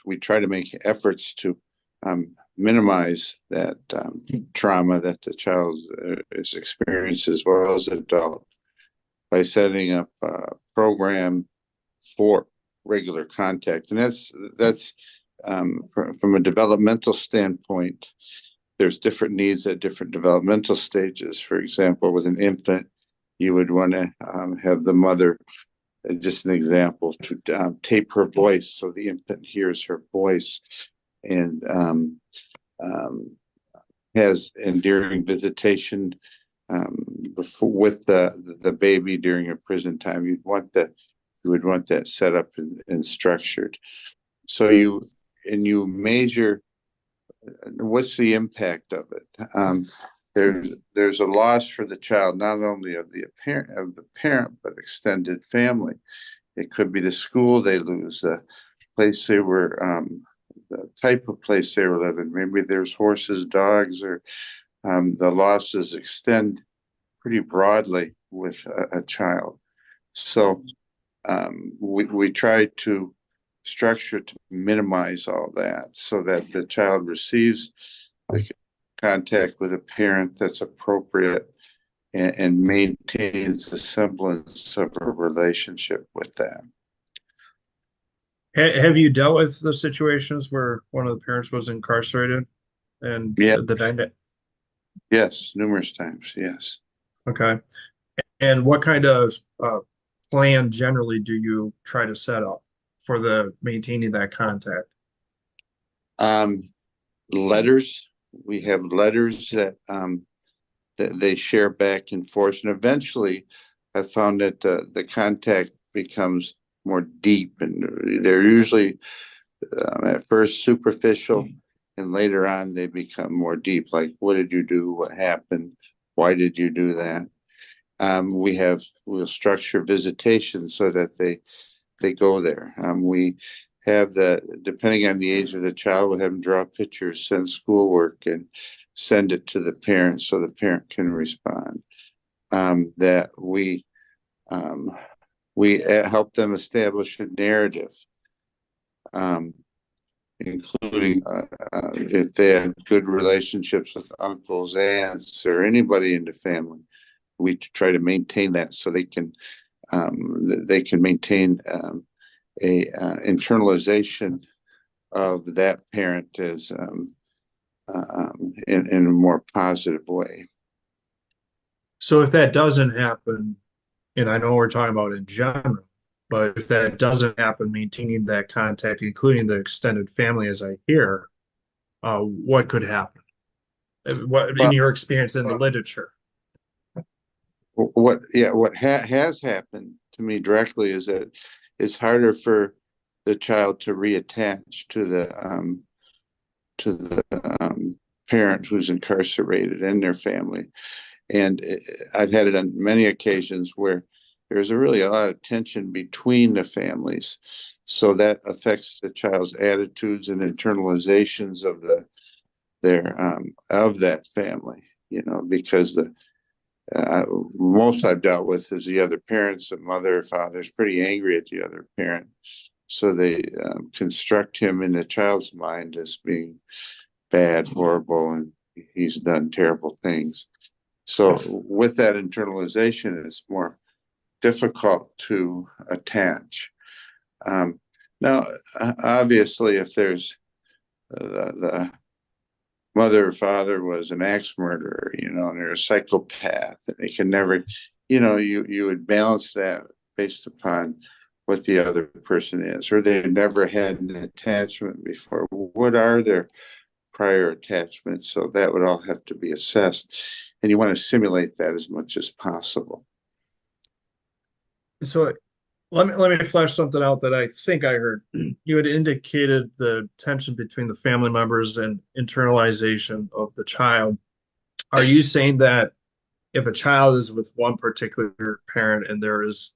we try to make efforts to minimize that trauma that the child is experiencing, as well as an adult, by setting up a program for regular contact. And that's from a developmental standpoint, there's different needs at different developmental stages. For example, with an infant, you would want to have the mother, just an example, to tape her voice so the infant hears her voice, and has during visitation before, with the baby during a prison time, you would want that set up and structured. So you measure what's the impact of it. There's a loss for the child, not only of the parent, but extended family. It could be the school they lose, the place they were, the type of place they were living. Maybe there's horses, dogs, or the losses extend pretty broadly with a child. So we try to structure to minimize all that so that the child receives the contact with a parent that's appropriate and maintains the semblance of a relationship with them. Have you dealt with the situations where one of the parents was incarcerated and Yeah. the dynamic? Yes, numerous times. Yes. Okay. And what kind of plan generally do you try to set up for the maintaining that contact? Letters. We have letters that they share back and forth, and eventually, I found that the contact becomes more deep, and they're usually at first superficial, and later on they become more deep. Like, what did you do? What happened? Why did you do that? We'll structure visitation so that they go there. We have depending on the age of the child, we'll have them draw pictures, send schoolwork, and send it to the parent so the parent can respond. That we help them establish a narrative, including if they have good relationships with uncles, aunts, or anybody in the family. We try to maintain that so they can maintain a internalization of that parent as in a more positive way. So if that doesn't happen, and I know we're talking about in general, but if that doesn't happen, maintaining that contact, including the extended family, as I hear, what could happen? What in your experience in the literature? What has happened to me directly is that it's harder for the child to reattach to the parent who's incarcerated and their family. And I've had it on many occasions where there's really a lot of tension between the families. So that affects the child's attitudes and internalizations of that family, because most I've dealt with is the other parents, the mother or father is pretty angry at the other parent. So they construct him in the child's mind as being bad, horrible, and he's done terrible things. So with that internalization, it's more difficult to attach. Now, obviously, if there's the mother or father was an axe murderer, and they're a psychopath, and they can never, you would balance that based upon what the other person is, or they've never had an attachment before. What are their prior attachments? So that would all have to be assessed, and you want to simulate that as much as possible. So let me flesh something out that I think I heard. You had indicated the tension between the family members and internalization of the child. Are you saying that if a child is with one particular parent and there is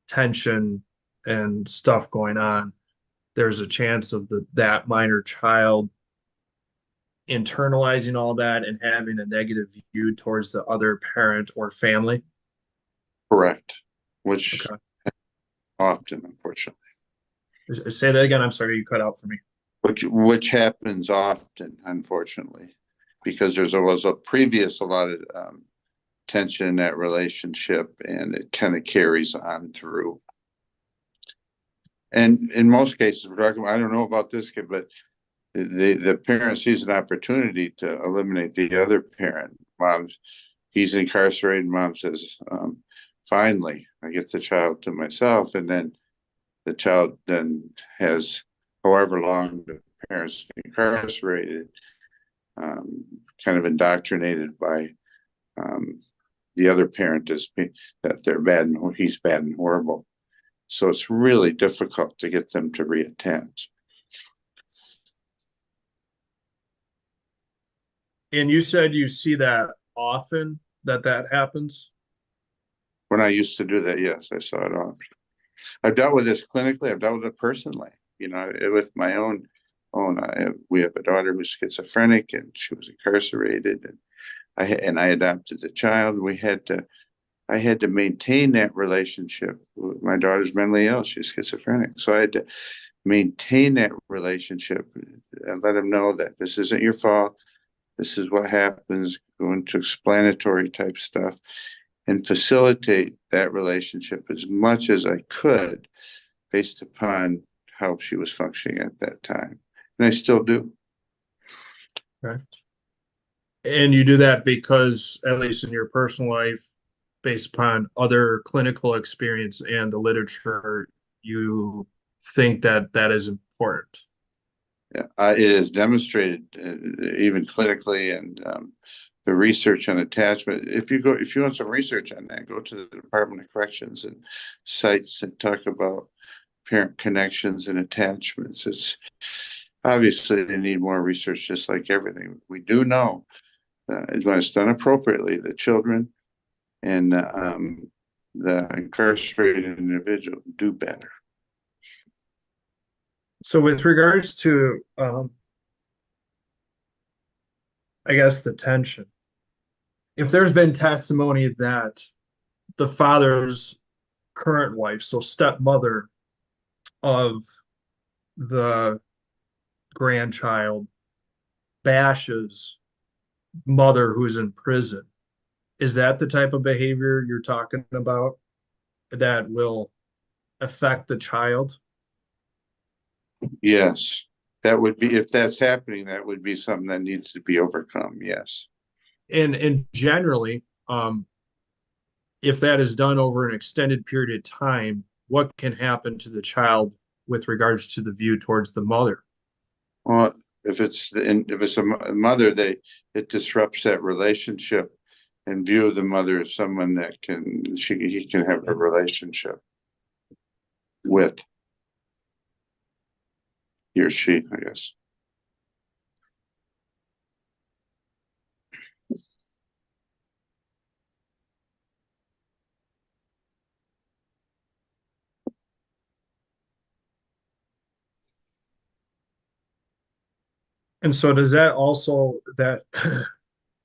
tension and stuff going on, there's a chance of that minor child internalizing all that and having a negative view towards the other parent or family? Correct. Which Okay. Often, unfortunately. Say that again. I'm sorry, you cut out for me. Which happens often, unfortunately, because there was a lot of tension in that relationship, and it kind of carries on through. And in most cases, I don't know about this kid, but the parent sees an opportunity to eliminate the other parent. He's incarcerated. Mom says, finally, I get the child to myself. And then the child then has however long the parent's incarcerated, kind of indoctrinated by the other parent that they're bad and he's bad and horrible. So it's really difficult to get them to reattend. And you said you see that often, that happens? When I used to do that, yes, I saw it often. I've dealt with this clinically. I've dealt with it personally. You know, with my own. We have a daughter who's schizophrenic, and she was incarcerated, and I adopted the child. I had to maintain that relationship. My daughter's mentally ill; she's schizophrenic, so I had to maintain that relationship and let them know that this isn't your fault. This is what happens. Go into explanatory type stuff and facilitate that relationship as much as I could based upon how she was functioning at that time. And I still do. Okay. And you do that because, at least in your personal life, based upon other clinical experience and the literature, you think that that is important. Yeah, it is demonstrated even clinically, and the research on attachment. If you want some research on that, go to the Department of Corrections and sites that talk about parent connections and attachments. It's obviously they need more research, just like everything. We do know that when it's done appropriately, the children and the incarcerated individual do better. So with regards to, I guess, the tension, if there's been testimony that the father's current wife, so stepmother of the grandchild, bashes mother who's in prison, is that the type of behavior you're talking about that will affect the child? Yes, that would be, if that's happening, that would be something that needs to be overcome. Yes. And generally, if that is done over an extended period of time, what can happen to the child with regards to the view towards the mother? Well, if it's a mother, it disrupts that relationship and view of the mother as someone that he can have a relationship with. He or she, I guess. And so does that also, that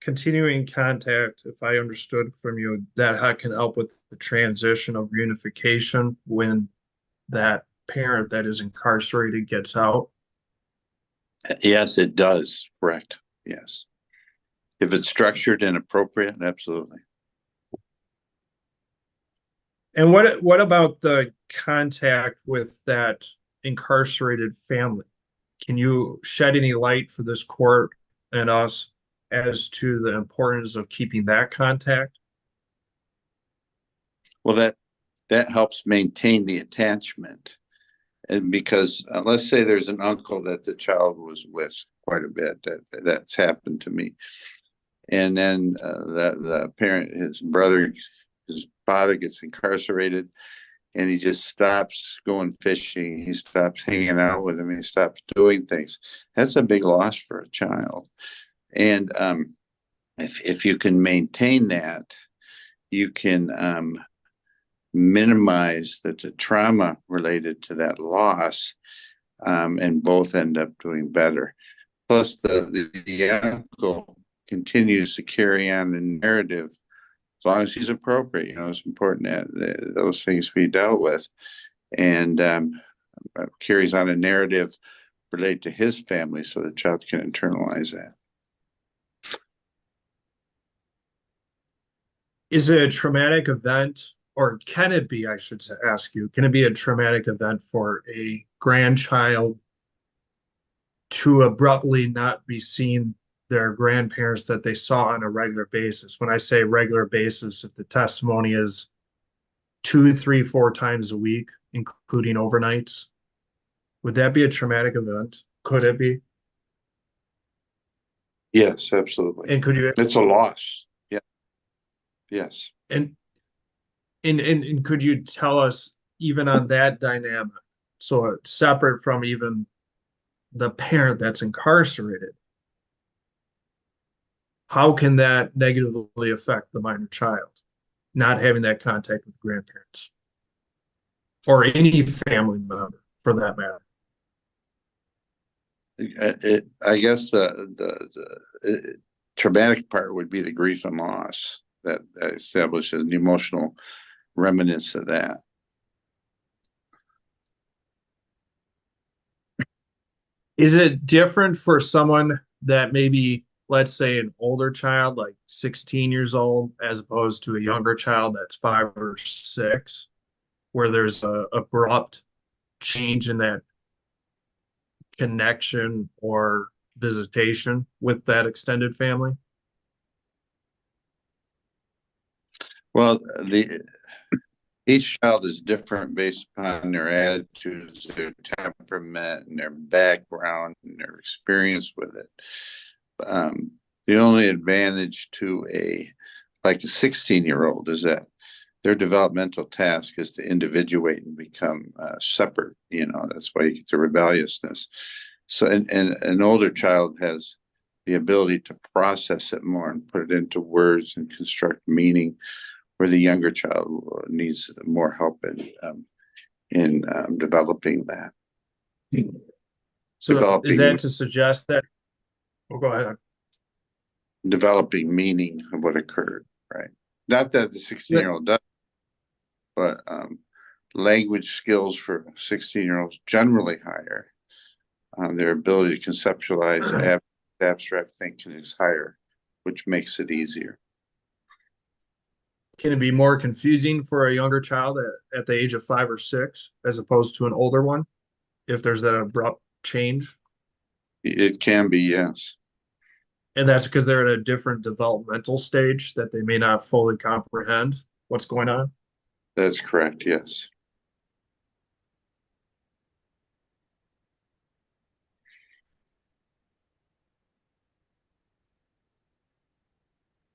continuing contact, if I understood from you, that can help with the transition of reunification when that parent that is incarcerated gets out? Yes, it does. Correct. Yes. If it's structured and appropriate, absolutely. And what about the contact with that incarcerated family? Can you shed any light for this court and us as to the importance of keeping that contact? Well, that helps maintain the attachment. And because let's say there's an uncle that the child was with quite a bit, that's happened to me. And then the parent, his father gets incarcerated, and he just stops going fishing. He stops hanging out with him. He stops doing things. That's a big loss for a child. And if you can maintain that, you can minimize the trauma related to that loss, and both end up doing better. Plus, the uncle continues to carry on the narrative as long as he's appropriate. You know, it's important that those things be dealt with, and carries on a narrative related to his family, so the child can internalize that. Is it a traumatic event, or can it be, I should ask you, can it be a traumatic event for a grandchild to abruptly not be seeing their grandparents that they saw on a regular basis. When I say regular basis, if the testimony is 2, 3, 4 times a week, including overnights, would that be a traumatic event? Could it be? Yes, absolutely. And could you It's a loss. Yeah. Yes. and and could you tell us even on that dynamic, so separate from even the parent that's incarcerated, how can that negatively affect the minor child not having that contact with grandparents or any family member for that matter? I guess the traumatic part would be the grief and loss that establishes an emotional remnants of that. Is it different for someone that maybe, let's say, an older child, like 16 years old, as opposed to a younger child that's 5 or 6, where there's a abrupt change in that connection or visitation with that extended family? Well, each child is different based upon their attitudes, their temperament, and their background and their experience with it. The only advantage to a 16-year-old is that their developmental task is to individuate and become separate. That's why you get the rebelliousness. So, and an older child has the ability to process it more and put it into words and construct meaning, where the younger child needs more help in developing that. So is that to suggest that? Oh, go ahead. Developing meaning of what occurred, right? Not that the 16-year-old does, but language skills for 16-year-olds generally higher. Their ability to conceptualize abstract thinking is higher, which makes it easier. Can it be more confusing for a younger child at the age of 5 or 6 as opposed to an older one if there's that abrupt change? It can be, yes. And that's because they're at a different developmental stage that they may not fully comprehend what's going on? That's correct, yes.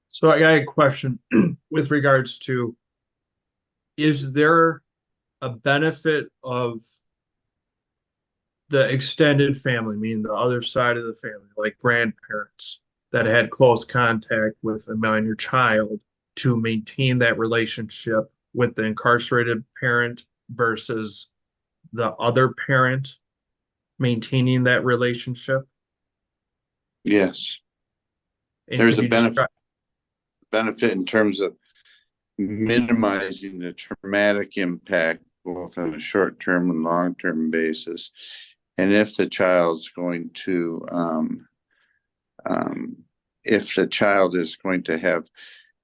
So I got a question with regards to, is there a benefit of the extended family, meaning the other side of the family, like grandparents that had close contact with a minor child, to maintain that relationship with the incarcerated parent versus the other parent maintaining that relationship? Yes. And There's could a you benefit describe- in terms of minimizing the traumatic impact, both on a short-term and long-term basis. And if the child's going to, if the child is going to have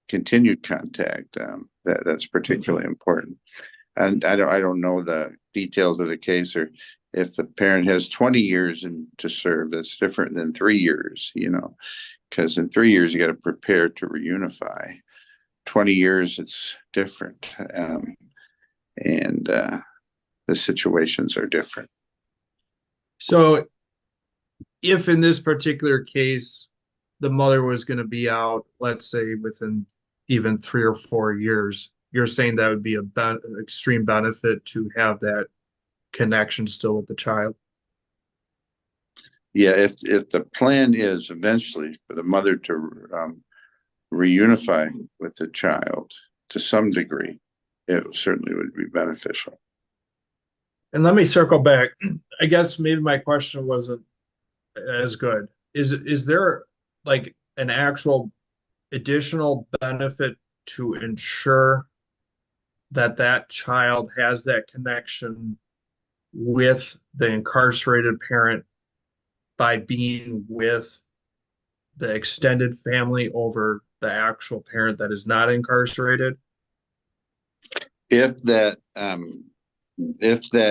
continued contact, that's particularly important. And I don't know the details of the case, or if the parent has 20 years to serve, that's different than 3 years, because in 3 years you got to prepare to reunify. 20 years, it's different. And the situations are different. So if in this particular case, the mother was going to be out, let's say within even 3 or 4 years, you're saying that would be an extreme benefit to have that connection still with the child? Yeah, if the plan is eventually for the mother to reunify with the child to some degree, it certainly would be beneficial. And let me circle back. I guess maybe my question wasn't as good. Is there like an actual additional benefit to ensure that that child has that connection with the incarcerated parent by being with the extended family over the actual parent that is not incarcerated? If that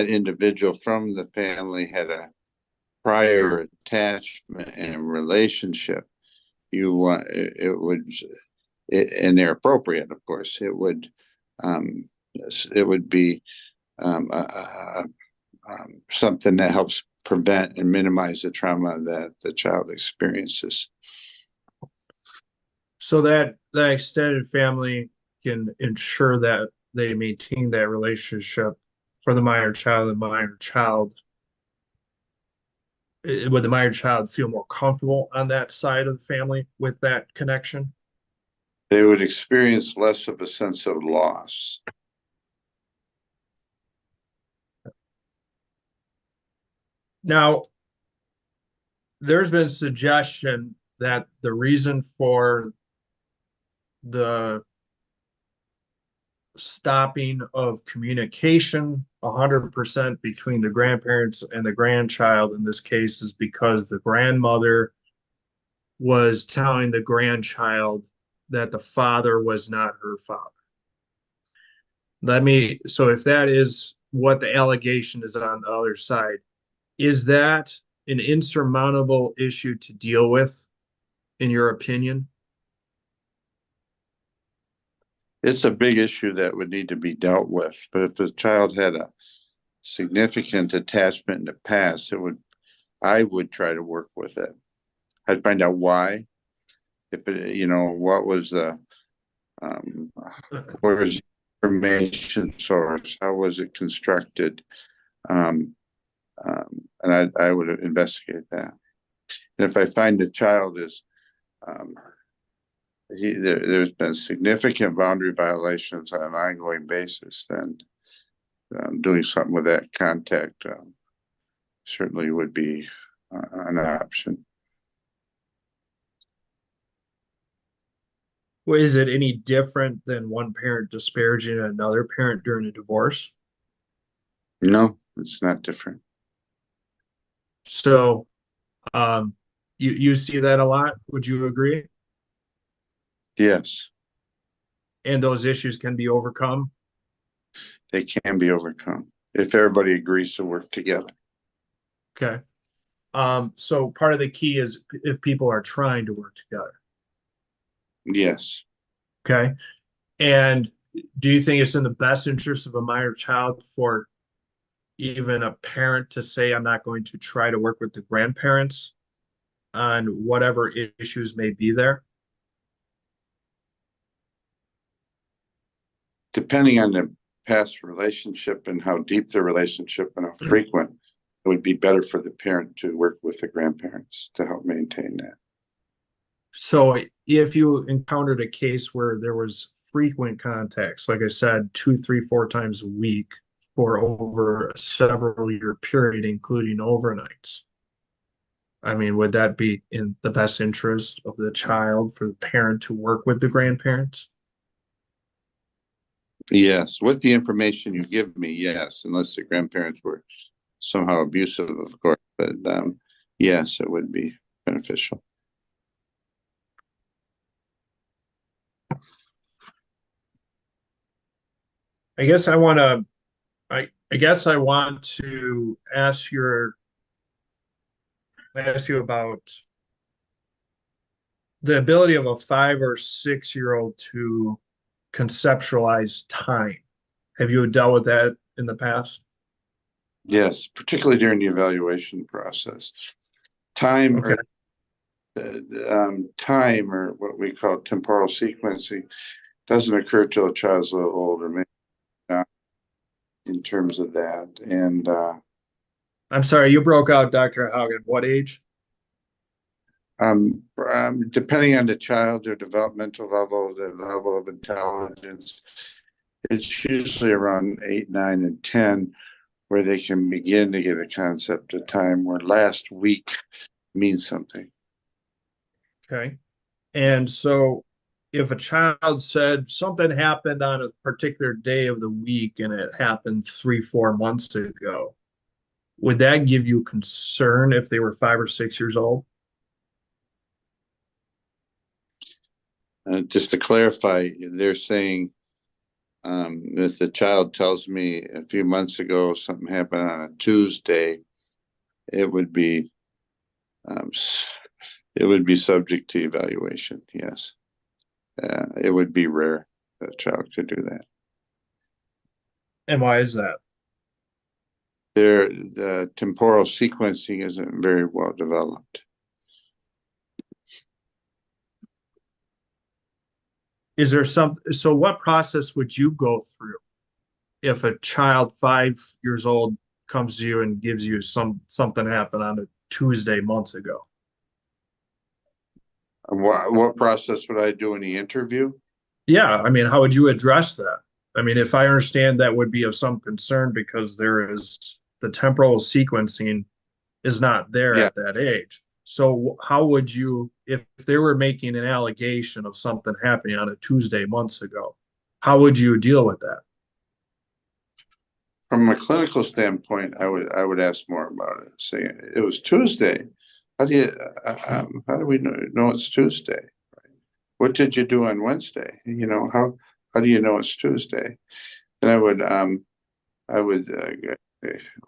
individual from the family had a prior attachment and relationship, you want, and they're appropriate, of course, it would be um, uh, something that helps prevent and minimize the trauma that the child experiences. So that extended family can ensure that they maintain that relationship for the minor child. Would the minor child feel more comfortable on that side of the family with that connection? They would experience less of a sense of loss. Now, there's been suggestion that the reason for the stopping of communication 100% between the grandparents and the grandchild in this case is because the grandmother was telling the grandchild that the father was not her father. So if that is what the allegation is on the other side, is that an insurmountable issue to deal with, in your opinion? It's a big issue that would need to be dealt with, but if the child had a significant attachment in the past, I would try to work with it. I'd find out why. If it, what was the where is the information source? How was it constructed? And I would investigate that. And if I find the child is there's been significant boundary violations on an ongoing basis, then doing something with that contact certainly would be an option. Well, is it any different than one parent disparaging another parent during a divorce? No, it's not different. So, you see that a lot. Would you agree? Yes, And those issues can be overcome. they can be overcome if everybody agrees to work together. Okay. So part of the key is if people are trying to work together. Yes, Okay. And do you think it's in the best interest of a minor child for even a parent to say, I'm not going to try to work with the grandparents on whatever issues may be there? depending on the past relationship and how deep the relationship and how frequent, it would be better for the parent to work with the grandparents to help maintain that. So if you encountered a case where there was frequent contacts, like I said, 2, 3, 4 times a week for over a several year period, including overnights, I mean, would that be in the best interest of the child for the parent to work with the grandparents? Yes, with the information you give me, yes, unless the grandparents were somehow abusive, of course, but yes, it would be beneficial. I guess I want to, I guess I want to ask you about the ability of a 5 or 6 year old to conceptualize time. Have you dealt with that in the past? Yes, particularly during the evaluation process. Time Okay. time, or what we call temporal sequencing, doesn't occur till a child's a little older, maybe not in terms of that. And I'm sorry, you broke out, Dr. Hogan. What age? depending on the child, their developmental level, their level of intelligence, it's usually around 8, 9, and 10 where they can begin to get a concept of time, where last week means something. Okay. And so if a child said something happened on a particular day of the week and it happened 3, 4 months ago, would that give you concern if they were 5 or 6 years old? Just to clarify, they're saying if the child tells me a few months ago something happened on a Tuesday, it would be, it would be subject to evaluation, yes. It would be rare that a child could do that. And why is that? The temporal sequencing isn't very well developed. Is there so what process would you go through if a child 5 years old comes to you and gives you something happened on a Tuesday months ago? What process would I do in the interview? Yeah, I mean, how would you address that? I mean, if I understand that would be of some concern because there is the temporal sequencing is not there Yeah. at that age. So how would you, if they were making an allegation of something happening on a Tuesday months ago, how would you deal with that? From a clinical standpoint, I would ask more about it. Say it was Tuesday. How do you how do we know it's Tuesday? What did you do on Wednesday? You know, how do you know it's Tuesday? Then I would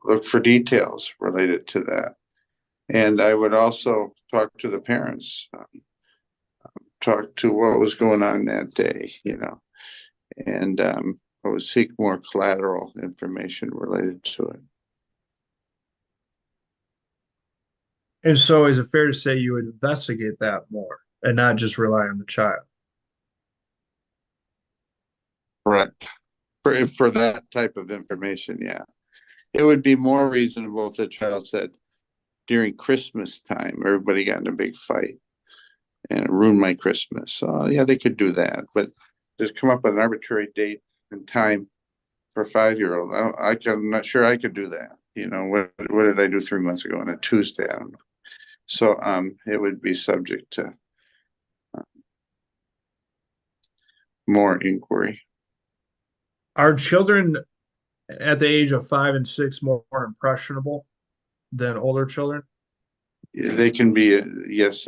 look for details related to that, and I would also talk to the parents, talk to what was going on that day, you know, and I would seek more collateral information related to it. And so is it fair to say you would investigate that more and not just rely on the child? Correct. For that type of information, yeah. It would be more reasonable if the child said during Christmas time, everybody got in a big fight and it ruined my Christmas. So yeah, they could do that, but to come up with an arbitrary date and time for a 5-year-old, I'm not sure I could do that. You know, what did I do 3 months ago on a Tuesday? I don't know. So it would be subject to more inquiry. Are children at the age of 5 and 6 more impressionable than older children? They can be, yes,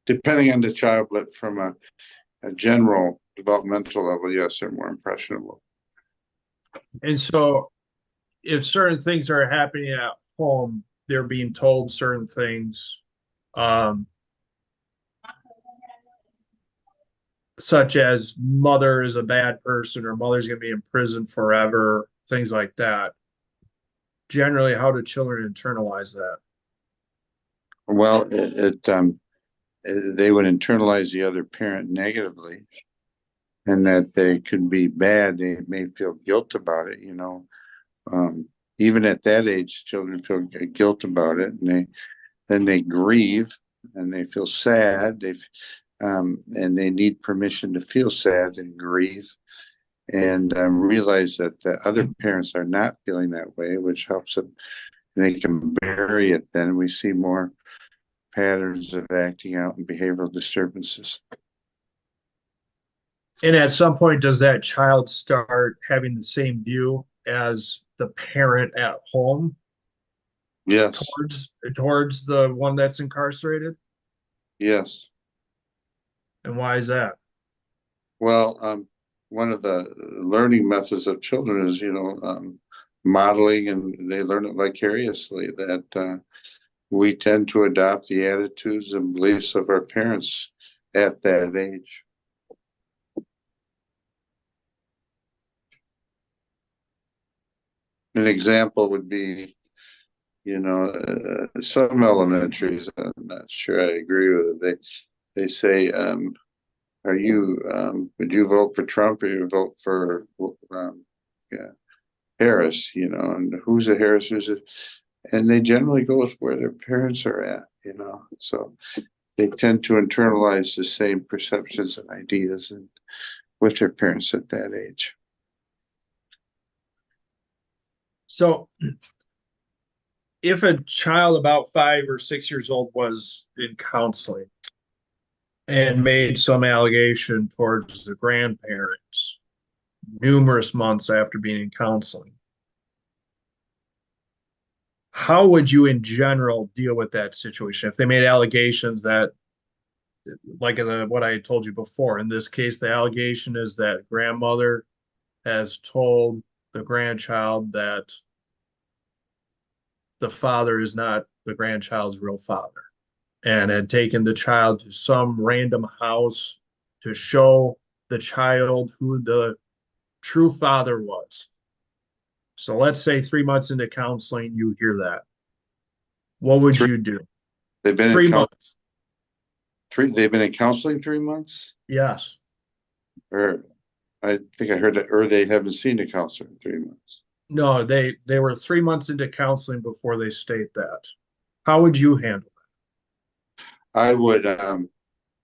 depending on the child, but from a general developmental level, yes, they're more impressionable. And so if certain things are happening at home, they're being told certain things, such as mother is a bad person or mother's going to be in prison forever, things like that. Generally, how do children internalize that? Well, they would internalize the other parent negatively, and that they could be bad. They may feel guilt about it, you know. Even at that age, children feel guilt about it, and they grieve and they feel sad. And they need permission to feel sad and grieve, and realize that the other parents are not feeling that way, which helps them. They can bury it. Then we see more patterns of acting out and behavioral disturbances. And at some point, does that child start having the same view as the parent at home Yes, towards the one that's incarcerated? yes. And why is that? Well, one of the learning methods of children is, you know, modeling, and they learn it vicariously, that we tend to adopt the attitudes and beliefs of our parents at that age. An example would be, you know, some elementaries, I'm not sure I agree with it. They say, are you, would you vote for Trump or you vote for yeah, Harris, you know, and who's a Harris, who's a, and they generally go with where their parents are at, you know, so they tend to internalize the same perceptions and ideas and with their parents at that age. So if a child about 5 or 6 years old was in counseling and made some allegation towards the grandparents numerous months after being in counseling, how would you in general deal with that situation? If they made allegations that, like what I told you before, in this case, the allegation is that grandmother has told the grandchild that the father is not the grandchild's real father and had taken the child to some random house to show the child who the true father was. So let's say 3 months into counseling, you hear that. What would you do? They've been in 3 months. they've been in counseling 3 months? Yes. Or I think I heard that, or they haven't seen a counselor in 3 months. No, they were 3 months into counseling before they state that. How would you handle I would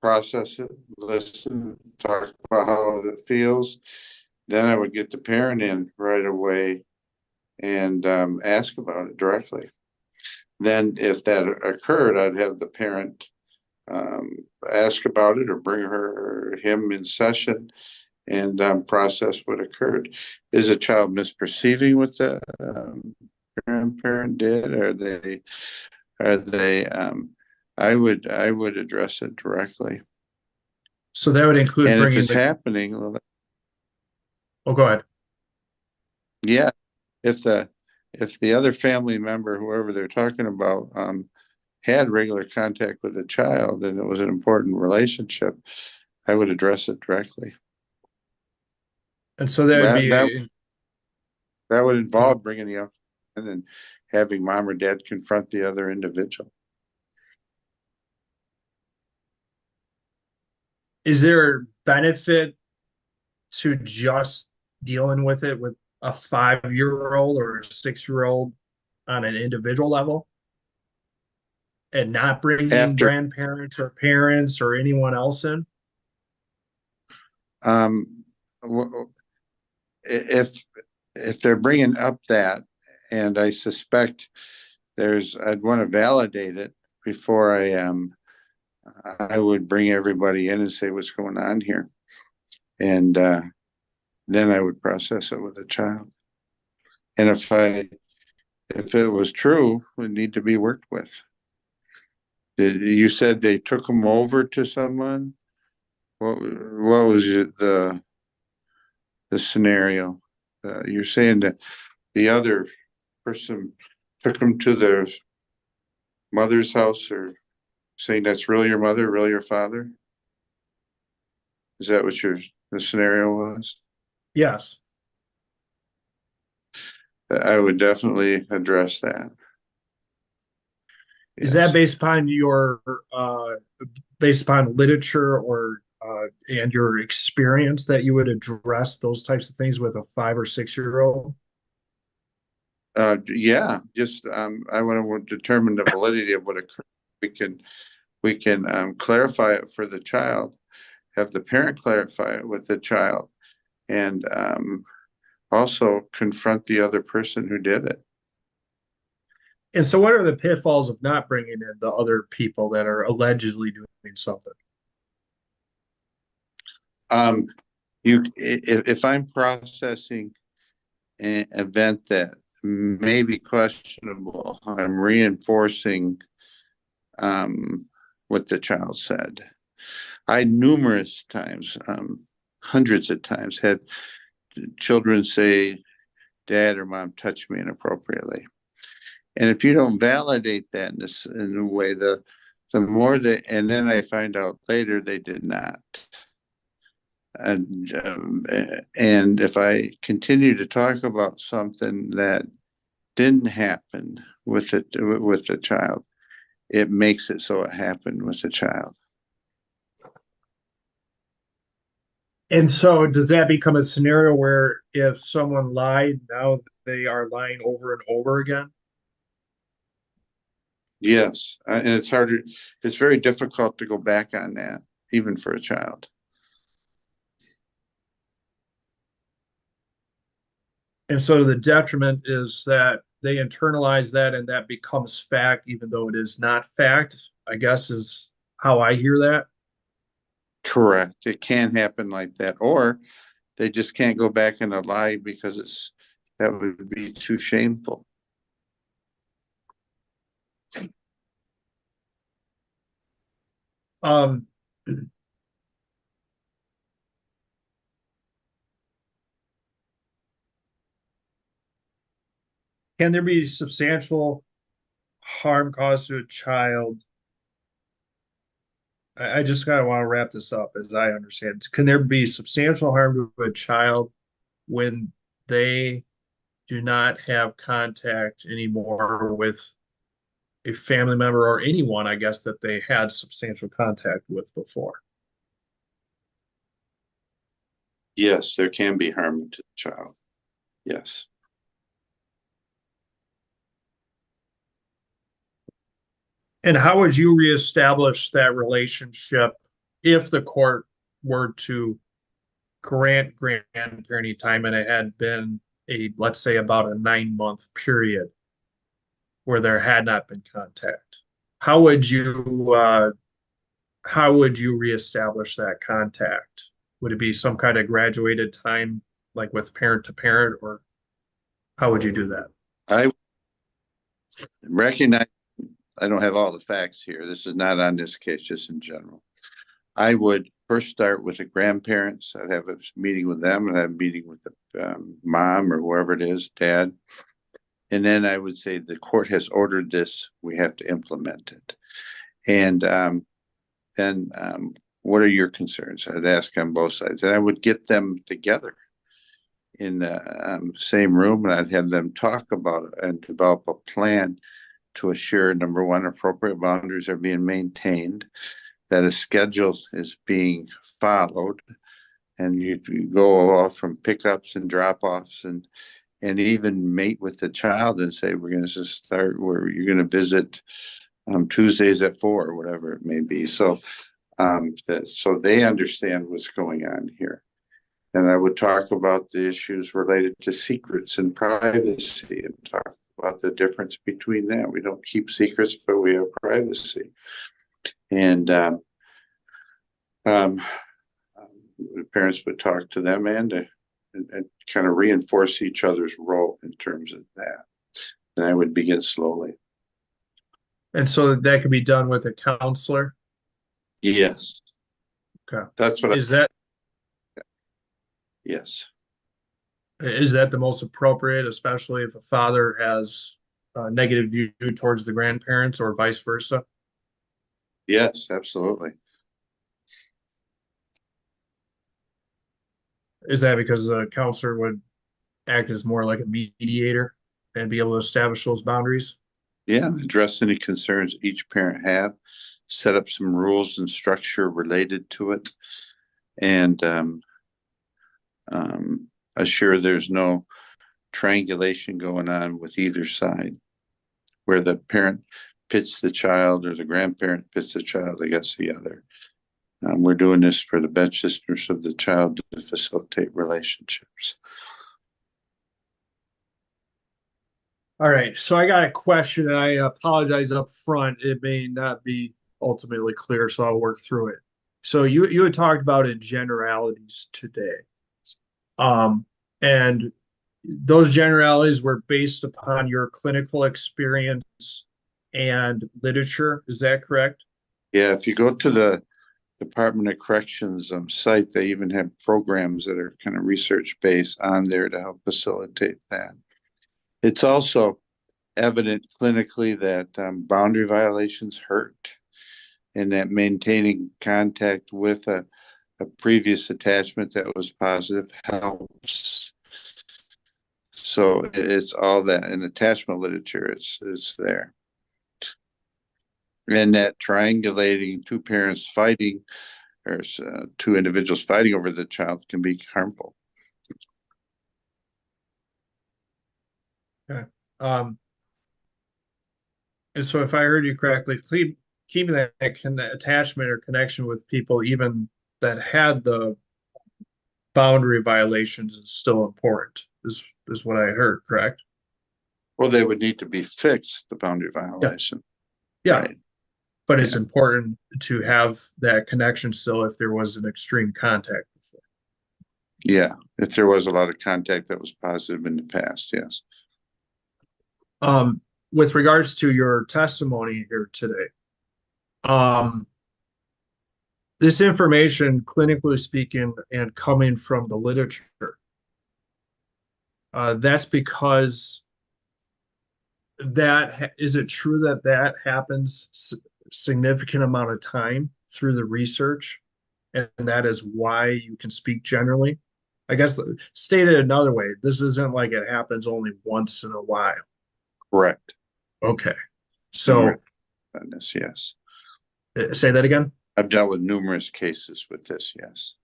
process it, listen, talk about how it feels. Then I would get the parent in right away and ask about it directly. Then if that occurred, I'd have the parent ask about it or bring him in session and process what occurred. Is a child misperceiving what the grandparent did? Are they I would address it directly. So that would include And if bringing it's the, happening, well, oh, go ahead. yeah, if the other family member, whoever they're talking about, had regular contact with the child and it was an important relationship, I would address it directly. And so that would That be, that would involve bringing the young in and having mom or dad confront the other individual. is there benefit to just dealing with it with a 5-year-old or a 6-year-old on an individual level and not bringing After grandparents or parents or anyone else in? um, if they're bringing up that, and I suspect I'd want to validate it before I would bring everybody in and say what's going on here, and then I would process it with a child. And if it was true, it would need to be worked with. You said they took them over to someone. What was the scenario? You're saying that the other person took them to their mother's house, or saying that's really your mother, really your father? Is that what the scenario was? Yes. I would definitely address that. Is that Yes. based upon literature or and your experience that you would address those types of things with a 5 or 6-year-old? Yeah, just I want to determine the validity of what occurred. We can clarify it for the child, have the parent clarify it with the child, and also confront the other person who did it. And so, what are the pitfalls of not bringing in the other people that are allegedly doing something? If I'm processing an event that may be questionable, I'm reinforcing what the child said. I numerous times, hundreds of times, had children say, "Dad or Mom touched me inappropriately." And if you don't validate that in a way, the more and then I find out later they did not. And if I continue to talk about something that didn't happen with the child, it makes it so it happened with the child. And so, does that become a scenario where if someone lied, now they are lying over and over again? Yes, and it's harder. It's very difficult to go back on that, even for a child. And so, the detriment is that they internalize that and that becomes fact, even though it is not fact, I guess is how I hear that. Correct. It can happen like that, or they just can't go back and lie because that would be too shameful. Um, can there be substantial harm caused to a child. I just kind of want to wrap this up as I understand. Can there be substantial harm to a child when they do not have contact anymore with a family member or anyone, I guess, that they had substantial contact with before? Yes, there can be harm to the child. Yes. And how would you reestablish that relationship if the court were to grant grandparenting time and it had been let's say, about a 9-month period where there had not been contact? How would you reestablish that contact? Would it be some kind of graduated time, like with parent to parent, or how would you do that? I recognize I don't have all the facts here. This is not on this case, just in general. I would first start with the grandparents. I'd have a meeting with them, and I'd have a meeting with the mom or whoever it is, dad. And then I would say the court has ordered this. We have to implement it. And then what are your concerns? I'd ask on both sides. And I would get them together in the same room, and I'd have them talk about it and develop a plan to assure, number one, appropriate boundaries are being maintained, that a schedule is being followed, and you go off from pickups and drop-offs, and even mate with the child and say, we're going to start where you're going to visit Tuesdays at 4 or whatever it may be. So so they understand what's going on here. And I would talk about the issues related to secrets and privacy, and talk about the difference between that. We don't keep secrets, but we have privacy. And the parents would talk to them and kind of reinforce each other's role in terms of that. And I would begin slowly. And so that could be done with a counselor? Yes. Okay. That's what yes. Is that the most appropriate, especially if a father has a negative view towards the grandparents or vice versa? Yes, absolutely. Is that because the counselor would act as more like a mediator and be able to establish those boundaries? Yeah, address any concerns each parent have, set up some rules and structure related to it, and assure there's no triangulation going on with either side, where the parent pits the child or the grandparent pits the child against the other. We're doing this for the best interest of the child to facilitate relationships. All right, so I got a question, and I apologize up front. It may not be ultimately clear, so I'll work through it. So you had talked about in generalities today. And those generalities were based upon your clinical experience and literature. Is that correct? Yeah, if you go to the Department of Corrections site, they even have programs that are kind of research-based on there to help facilitate that. It's also evident clinically that boundary violations hurt, and that maintaining contact with a previous attachment that was positive helps. So it's all that in attachment literature, it's there. And that triangulating two parents fighting or two individuals fighting over the child can be harmful. Okay. And so if I heard you correctly, keeping that attachment or connection with people, even that had the boundary violations, is still important, is what I heard, correct? Well, they would need to be fixed, the boundary violation. Yeah. Right. But it's important to have that connection still if there was an extreme contact before. Yeah, if there was a lot of contact that was positive in the past, yes. With regards to your testimony here today, this information, clinically speaking, and coming from the literature, that's because is it true that that happens significant amount of time through the research? And that is why you can speak generally? I guess stated another way, this isn't like it happens only once in a while. Correct. Okay. So On this, yes. say that again. I've dealt with numerous cases with this, yes.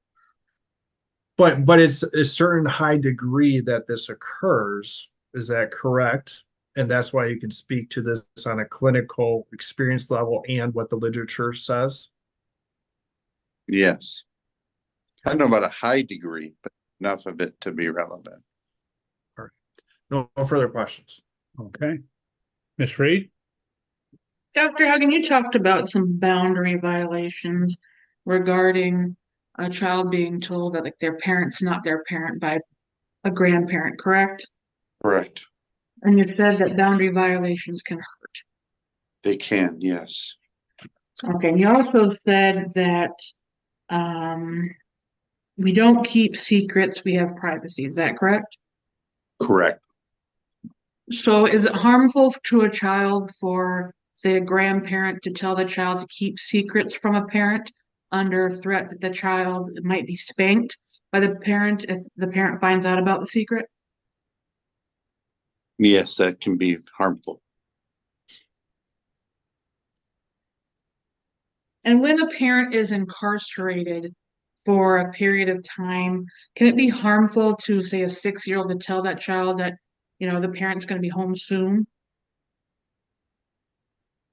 But it's a certain high degree that this occurs. Is that correct? And that's why you can speak to this on a clinical experience level and what the literature says. Yes. I don't know about a high degree, but enough of it to be relevant. No further questions. Okay. Ms. Reed? Dr. Hogan, you talked about some boundary violations regarding a child being told that like their parent's not their parent by a grandparent, correct? Correct. And you said that boundary violations can hurt. They can, yes. Okay, and you also said that we don't keep secrets, we have privacy. Is that correct? Correct. So is it harmful to a child for, say, a grandparent to tell the child to keep secrets from a parent under threat that the child might be spanked by the parent if the parent finds out about the secret? Yes, that can be harmful. And when a parent is incarcerated for a period of time, can it be harmful to, say, a 6-year-old to tell that child that, the parent's going to be home soon?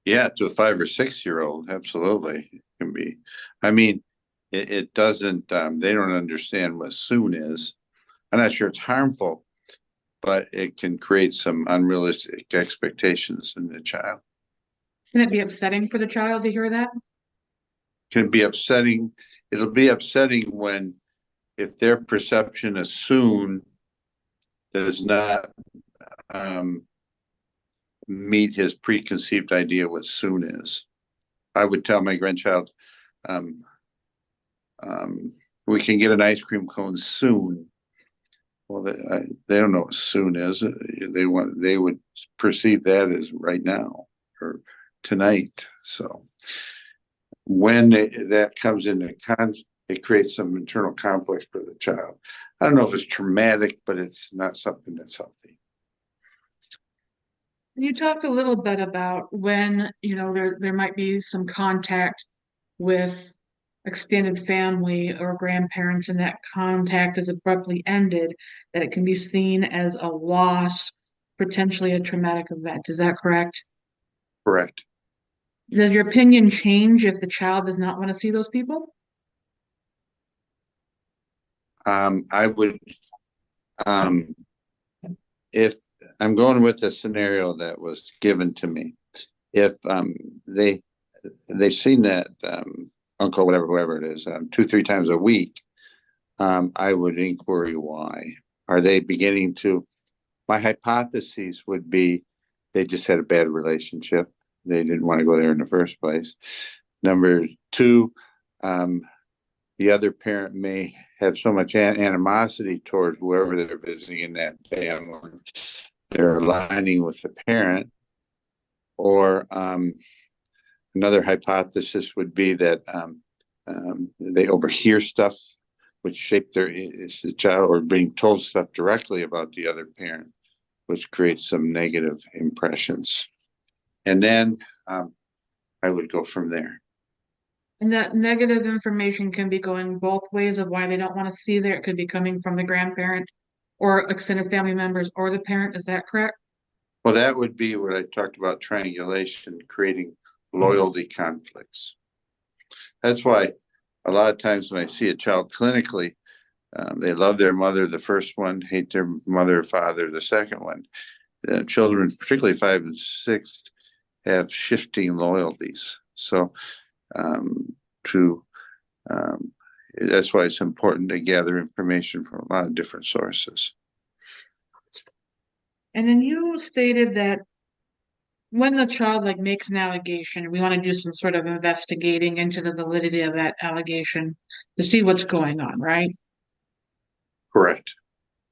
Yeah, to a 5 or 6-year-old, absolutely. It can be. I mean, it doesn't, they don't understand what soon is. I'm not sure it's harmful, but it can create some unrealistic expectations in the child. Can it be upsetting for the child to hear that? Can be upsetting. It'll be upsetting when, if their perception of soon does not meet his preconceived idea what soon is. I would tell my grandchild, we can get an ice cream cone soon. Well, they don't know what soon is. They would perceive that as right now or tonight. So when that comes into it creates some internal conflict for the child. I don't know if it's traumatic, but it's not something that's healthy. You talked a little bit about when, there might be some contact with extended family or grandparents and that contact is abruptly ended, that it can be seen as a loss, potentially a traumatic event. Is that correct? Correct. Does your opinion change if the child does not want to see those people? I would, if I'm going with the scenario that was given to me, if they've seen that uncle, whatever, whoever it is, 2-3 times a week, I would inquiry why. Are they beginning to? My hypothesis would be they just had a bad relationship. They didn't want to go there in the first place. Number 2, the other parent may have so much animosity toward whoever they're visiting in that family. They're aligning with the parent. Or another hypothesis would be that they overhear stuff which shape their child, or being told stuff directly about the other parent, which creates some negative impressions. And then I would go from there. And that negative information can be going both ways of why they don't want to see there. It could be coming from the grandparent or extended family members or the parent. Is that correct? Well, that would be what I talked about, triangulation, creating loyalty conflicts. That's why a lot of times when I see a child clinically, they love their mother, the first one, hate their mother or father, the second one. Children, particularly 5 and 6, have shifting loyalties. So that's why it's important to gather information from a lot of different sources. And then you stated that when the child makes an allegation, we want to do some sort of investigating into the validity of that allegation to see what's going on, right? Correct.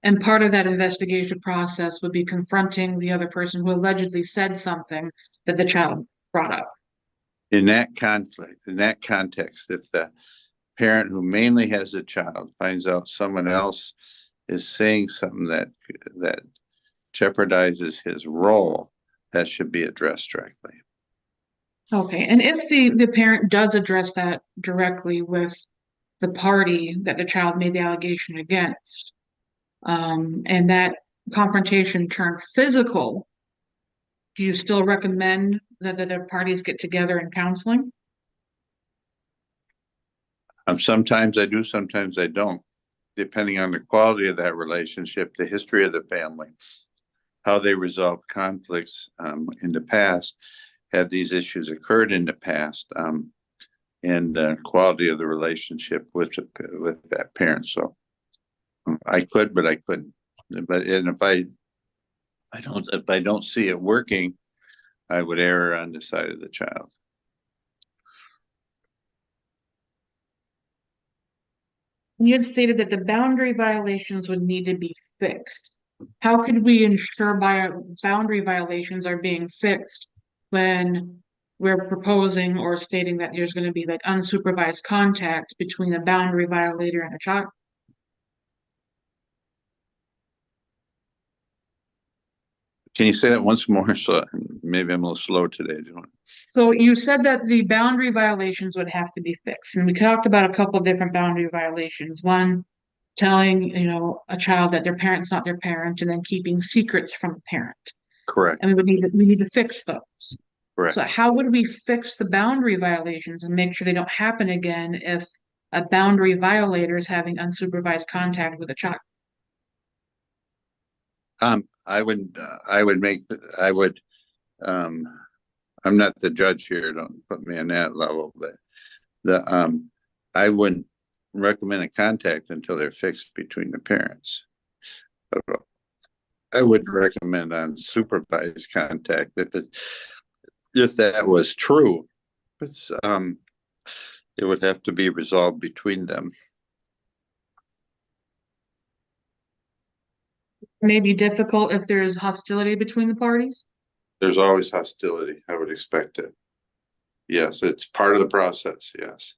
And part of that investigation process would be confronting the other person who allegedly said something that the child brought up. In that conflict, in that context, if the parent who mainly has a child finds out someone else is saying something that jeopardizes his role, that should be addressed directly. Okay, and if the parent does address that directly with the party that the child made the allegation against, and that confrontation turned physical, do you still recommend that the parties get together in counseling? Sometimes I do, sometimes I don't, depending on the quality of that relationship, the history of the family, how they resolve conflicts in the past, have these issues occurred in the past, and quality of the relationship with that parent. So I could, but I couldn't. But if I don't see it working, I would err on the side of the child. You had stated that the boundary violations would need to be fixed. How could we ensure boundary violations are being fixed when we're proposing or stating that there's going to be like unsupervised contact between a boundary violator and a child? Can you say that once more? So maybe I'm a little slow today. So you said that the boundary violations would have to be fixed, and we talked about a couple different boundary violations. One, telling, a child that their parent's not their parent, and then keeping secrets from the parent. Correct. And we need to fix those. Correct. So how would we fix the boundary violations and make sure they don't happen again if a boundary violator is having unsupervised contact with a child? I would I'm not the judge here, don't put me on that level, but I wouldn't recommend a contact until they're fixed between the parents. But I would recommend unsupervised contact if that was true. It's it would have to be resolved between them. May be difficult if there's hostility between the parties. There's always hostility. I would expect it. Yes, it's part of the process. Yes.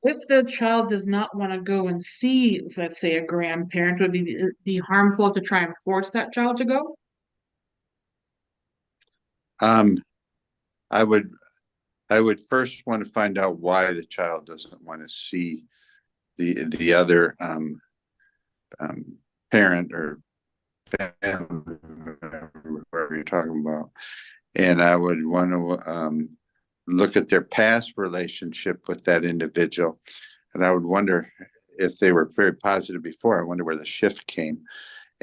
If the child does not want to go and see, let's say, a grandparent, would be harmful to try and force that child to go? I would first want to find out why the child doesn't want to see the other parent or family member, whoever you're talking about, and I would want to look at their past relationship with that individual, and I would wonder if they were very positive before. I wonder where the shift came,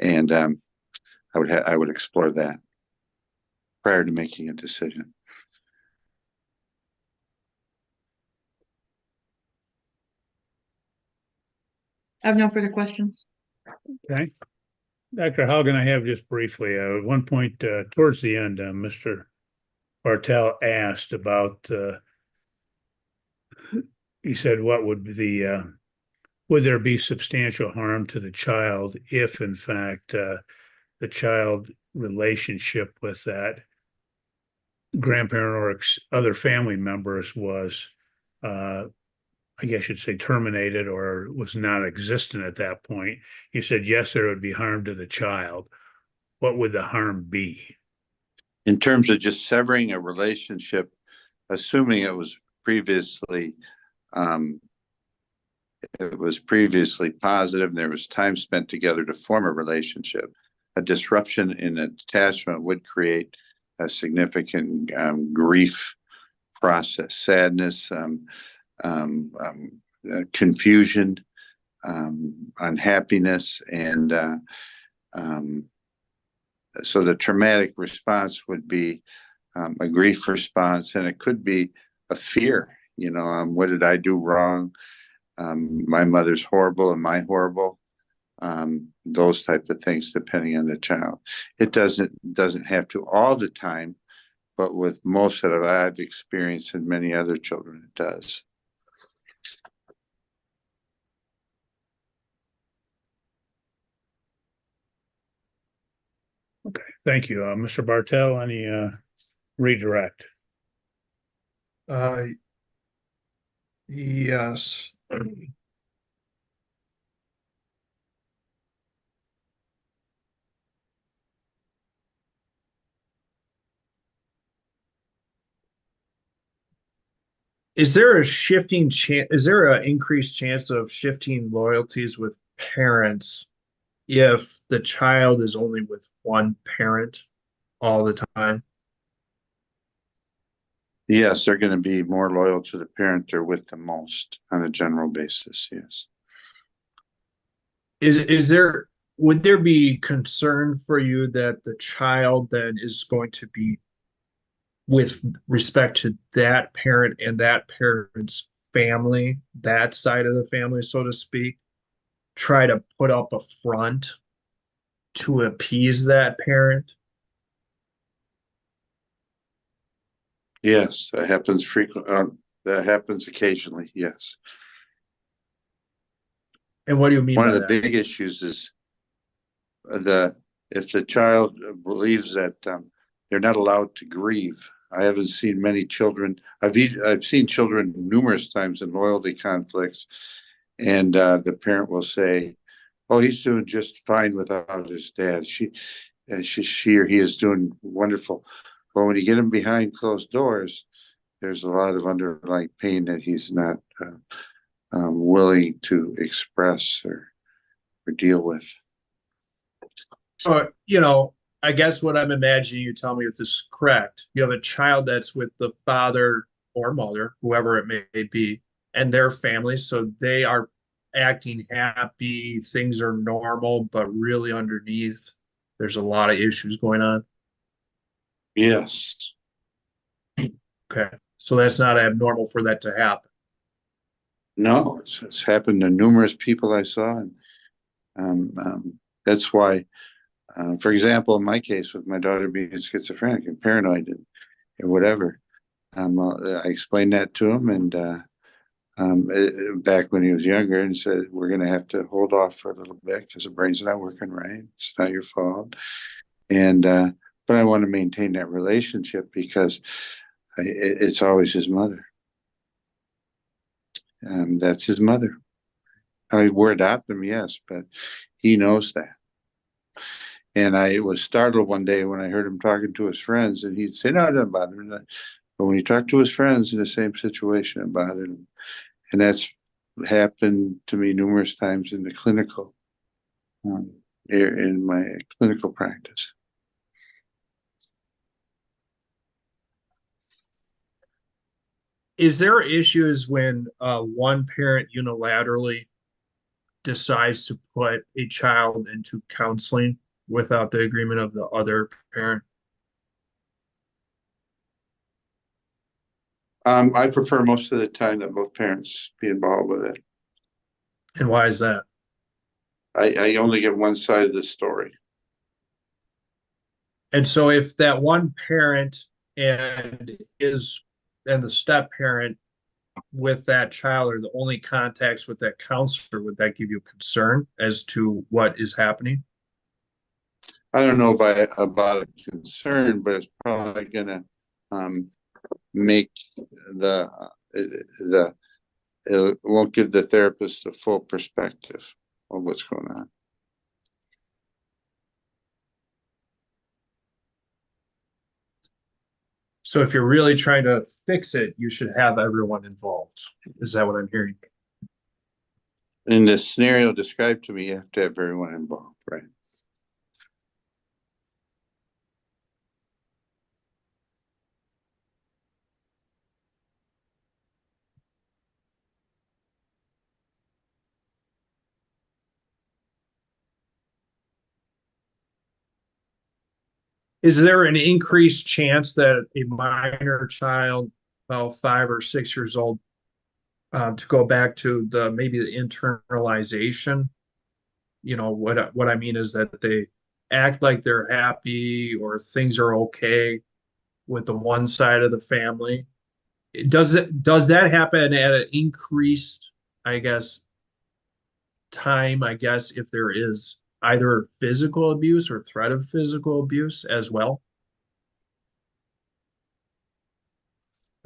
and I would explore that prior to making a decision. I have no further questions. Okay. Dr. Hogan, I have just briefly, at one point towards the end, Mr. Bartel asked about, he said, what would would there be substantial harm to the child if, in fact, the child relationship with that grandparent or other family members was, I guess you'd say, terminated or was non-existent at that point? You said, yes, there would be harm to the child. What would the harm be? In terms of just severing a relationship, assuming it was previously positive, and there was time spent together to form a relationship, a disruption in attachment would create a significant grief process, sadness, confusion, unhappiness, and so the traumatic response would be a grief response, and it could be a fear. What did I do wrong? My mother's horrible. Am I horrible? Those type of things, depending on the child. It doesn't have to all the time but with most that I've experienced and many other children, it does. Okay, thank you. Mr. Bartel, any redirect? Yes. Is there a shifting chance? Is there an increased chance of shifting loyalties with parents if the child is only with one parent all the time? Yes, they're going to be more loyal to the parent they're with the most on a general basis. Yes. Is there would there be concern for you that the child then is going to be with respect to that parent and that parent's family, that side of the family, so to speak, try to put up a front to appease that parent? Yes, that happens frequently. That happens occasionally. Yes. And what do you mean One by of the that? big issues is if the child believes that they're not allowed to grieve. I haven't seen many children. I've seen children numerous times in loyalty conflicts, and the parent will say, "Oh, he's doing just fine without his dad. She or he is doing wonderful." But when you get him behind closed doors, there's a lot of underlying pain that he's not willing to express or deal with. So, I guess what I'm imagining, you tell me if this is correct. You have a child that's with the father or mother, whoever it may be, and their family. So they are acting happy, things are normal, but really underneath, there's a lot of issues going on. Yes. Okay. So that's not abnormal for that to happen. No, it's happened to numerous people I saw, and that's why, for example, in my case with my daughter being schizophrenic and paranoid and whatever, I explained that to him, and back when he was younger, and said, "We're going to have to hold off for a little bit because the brain's not working right. It's not your fault." And but I want to maintain that relationship because it's always his mother. That's his mother. We're adopting him, yes, but he knows that. And I was startled one day when I heard him talking to his friends, and he'd say, "No, it doesn't bother me." But when he talked to his friends in the same situation, it bothered him. And that's happened to me numerous times in the clinical, in my clinical practice. Is there issues when one parent unilaterally decides to put a child into counseling without the agreement of the other parent? I prefer most of the time that both parents be involved with it. And why is that? I only get one side of the story. And so if that one parent and the step parent with that child are the only contacts with that counselor, would that give you concern as to what is happening? I don't know about a concern, but it's probably going to make it won't give the therapist a full perspective of what's going on. So if you're really trying to fix it, you should have everyone involved. Is that what I'm hearing? In the scenario described to me, you have to have everyone involved, right? Is there an increased chance that a minor child, about 5 or 6 years old, to go back to maybe the internalization? What I mean is that they act like they're happy or things are okay, with the one side of the family. Does that happen at an increased, I guess, time, I guess, if there is either physical abuse or threat of physical abuse as well?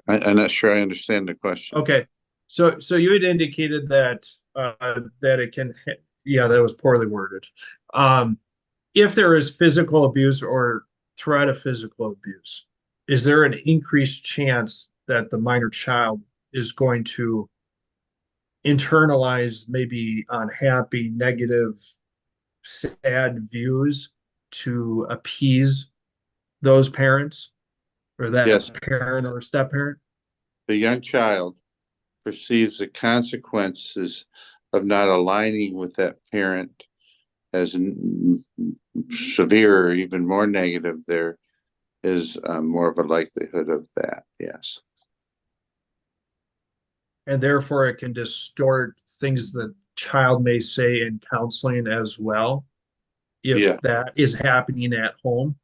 I'm not sure I understand the question. Okay, so you had indicated that that it can, yeah, that was poorly worded. If there is physical abuse or threat of physical abuse, is there an increased chance that the minor child is going to internalize maybe unhappy, negative, sad views to appease those parents or that Yes. parent or step parent? The young child perceives the consequences of not aligning with that parent as severe or even more negative. There is more of a likelihood of that. Yes. And therefore it can distort things that child may say in counseling as well, if Yeah. that is happening at home.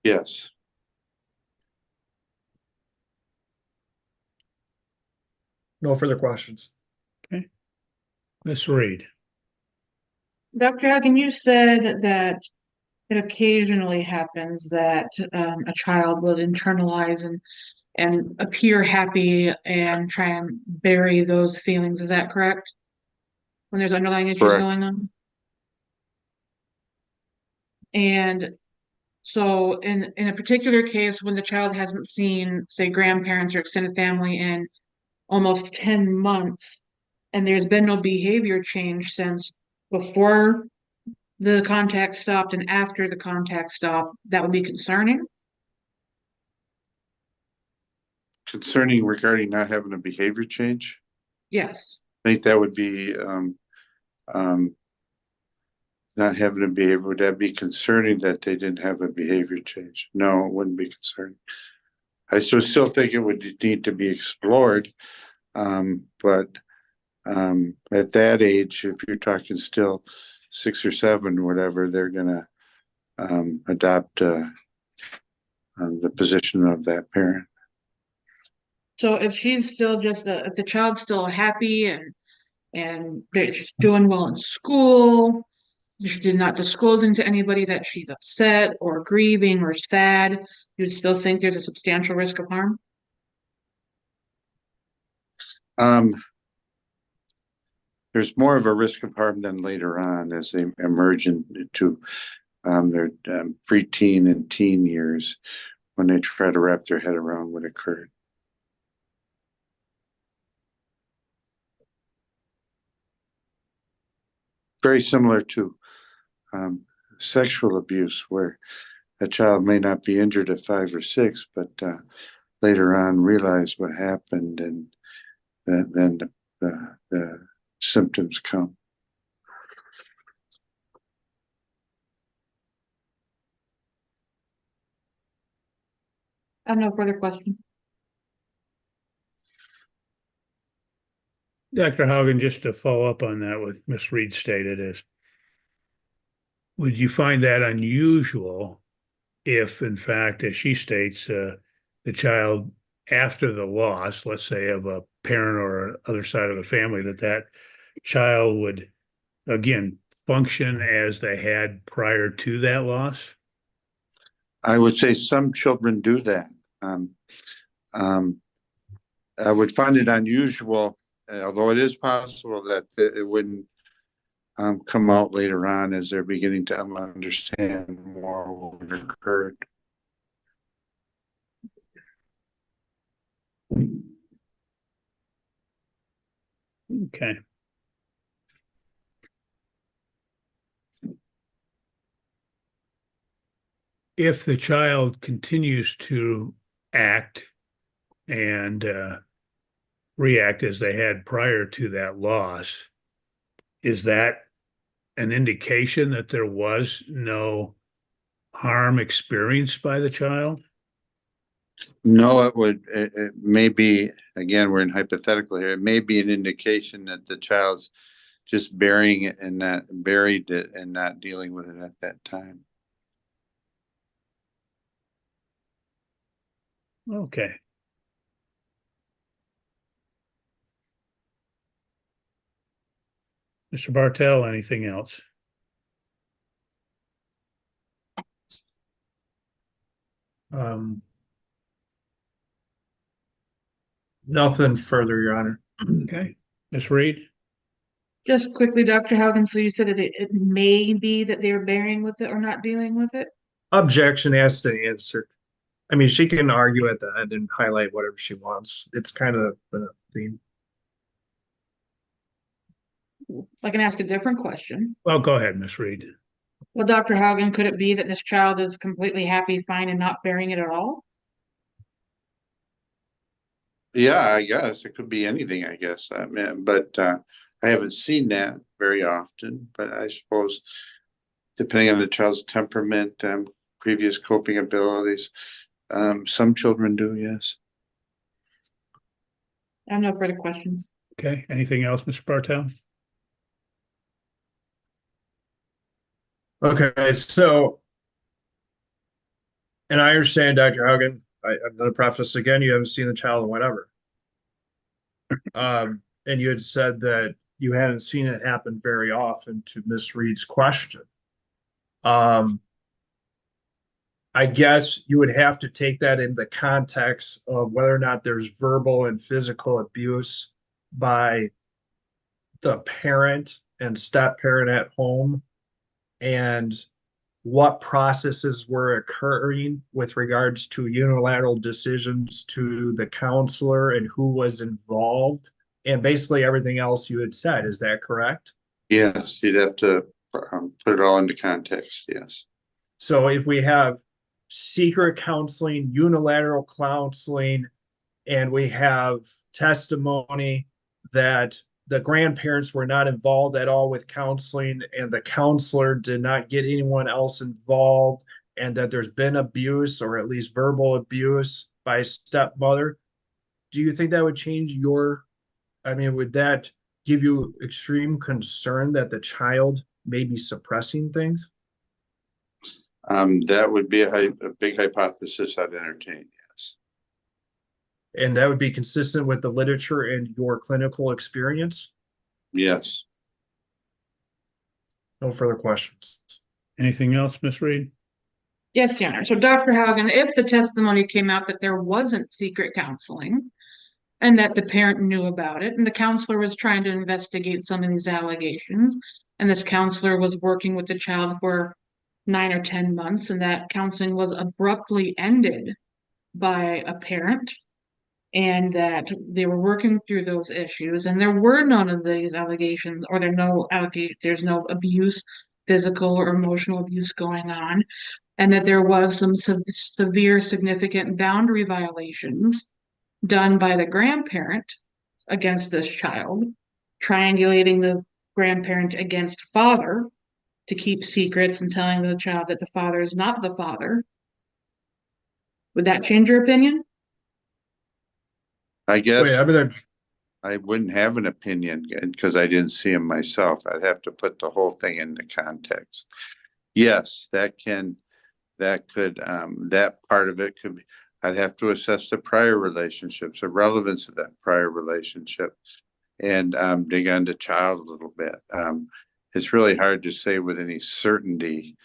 Yes. No further questions. Ms. Reed. Dr. Hogan, you said that it occasionally happens that a child will internalize and appear happy and try and bury those feelings. Is that correct? When there's underlying issues Correct. going on? And so in a particular case, when the child hasn't seen, say, grandparents or extended family in almost 10 months, and there's been no behavior change since before the contact stopped and after the contact stopped, that would be concerning. Concerning regarding not having a behavior change, Yes. I think that would be not having a behavior. Would that be concerning that they didn't have a behavior change? No, it wouldn't be concerning. I still think it would need to be explored. But at that age, if you're talking still 6 or 7, whatever, they're gonna adopt the position of that parent. So if she's still if the child's still happy and she's doing well in school, she's not disclosing to anybody that she's upset or grieving or sad, you'd still think there's a substantial risk of harm? There's more of a risk of harm than later on as they emerge into their preteen and teen years when they try to wrap their head around what occurred. Very similar to sexual abuse, where a child may not be injured at 5 or 6, but later on realize what happened, and then the symptoms come. I have no further question. Dr. Hogan, just to follow up on that, what Ms. Reed stated is, would you find that unusual if, in fact, as she states, the child after the loss, let's say of a parent or other side of the family, that child would, again, function as they had prior to that loss? I would say some children do that. I would find it unusual, although it is possible that it wouldn't come out later on as they're beginning to understand more what occurred. Okay. If the child continues to act and react as they had prior to that loss, is that an indication that there was no harm experienced by the child? No, it may be, again, we're in hypothetical here. It may be an indication that the child's just burying it and not buried it and not dealing with it at that time. Okay. Mr. Bartel, anything else? Nothing further, Your Honor. Okay. Ms. Reed? Just quickly, Dr. Hogan, so you said that it may be that they're bearing with it or not dealing with it? Objection has to answer. I mean, she can argue at the end and highlight whatever she wants. It's kind of a theme. I can ask a different question. Well, go ahead, Ms. Reed. Well, Dr. Hogan, could it be that this child is completely happy, fine, and not bearing it at all? Yeah, I guess it could be anything, I guess. I mean, but I haven't seen that very often, but I suppose depending on the child's temperament, previous coping abilities, some children do, yes. I have no further questions. Okay. Anything else, Mr. Bartel? Okay, so, and I understand, Dr. Hogan, I'm going to preface again, you haven't seen the child or whatever. And you had said that you hadn't seen it happen very often to Miss Reed's question. I guess you would have to take that in the context of whether or not there's verbal and physical abuse by the parent and step parent at home, and what processes were occurring with regards to unilateral decisions to the counselor and who was involved, and basically everything else you had said. Is that correct? Yes, you'd have to put it all into context, yes. So if we have secret counseling, unilateral counseling, and we have testimony that the grandparents were not involved at all with counseling, and the counselor did not get anyone else involved, and that there's been abuse or at least verbal abuse by stepmother, do you think that would change your, I mean, would that give you extreme concern that the child may be suppressing things? That would be a big hypothesis I'd entertain, yes. And that would be consistent with the literature and your clinical experience? Yes. No further questions. Anything else, Ms. Reed? Yes, Your Honor. So Dr. Hogan, if the testimony came out that there wasn't secret counseling and that the parent knew about it and the counselor was trying to investigate some of these allegations, and this counselor was working with the child for 9 or 10 months, and that counseling was abruptly ended by a parent, and that they were working through those issues, and there were none of these allegations, or there's no abuse, physical or emotional abuse going on, and that there was some severe, significant boundary violations done by the grandparent against this child, triangulating the grandparent against father to keep secrets and telling the child that the father is not the father. Would that change your opinion? I guess Wait, I'm gonna, I wouldn't have an opinion because I didn't see him myself. I'd have to put the whole thing into context. Yes, that could, that part of it could be, I'd have to assess the prior relationships, the relevance of that prior relationship, and dig into child a little bit. It's really hard to say with any certainty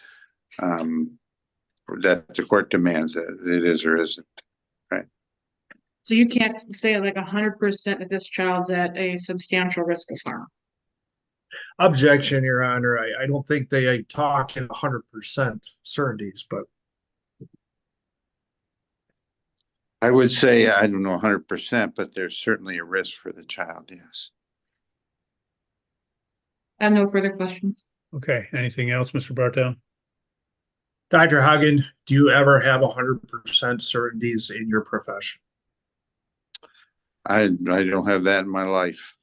that the court demands that it is or isn't. Right. So you can't say like 100% that this child's at a substantial risk of harm. objection, Your Honor. I don't think they talk in 100% certainties, but I would say, I don't know 100%, but there's certainly a risk for the child, yes. I have no further questions. Okay. Anything else, Mr. Bartel? Dr. Hogan, do you ever have 100% certainties in your profession? I don't have that in my life.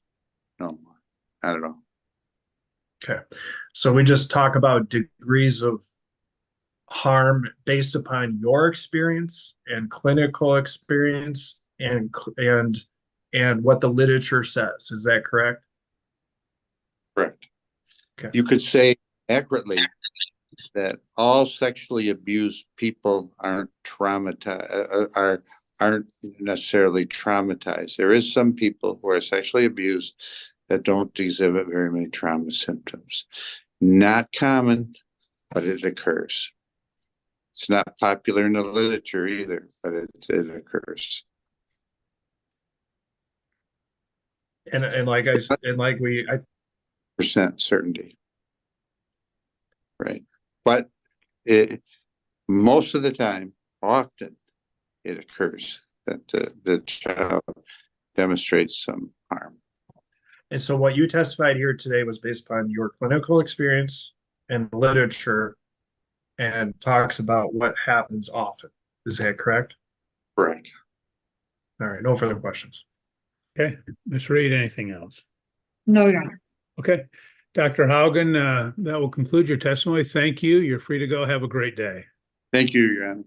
No, I don't know. Okay. So we just talk about degrees of harm based upon your experience and clinical experience and what the literature says. Is that correct? Correct. Okay. You could say accurately that all sexually abused people aren't traumatized, aren't necessarily traumatized. There is some people who are sexually abused that don't exhibit very many trauma symptoms. Not common, but it occurs. It's not popular in the literature either, but it occurs. And like I and like we I Percent certainty. Right. But it most of the time, often it occurs that the child demonstrates some harm. and so what you testified here today was based upon your clinical experience and literature and talks about what happens often. Is that correct? Correct. All right, no further questions. Okay, Ms. Reed, anything else? No, Your Honor. Okay, Dr. Hogan, that will conclude your testimony. Thank you. You're free to go. Have a great day. Thank you, Your Honor.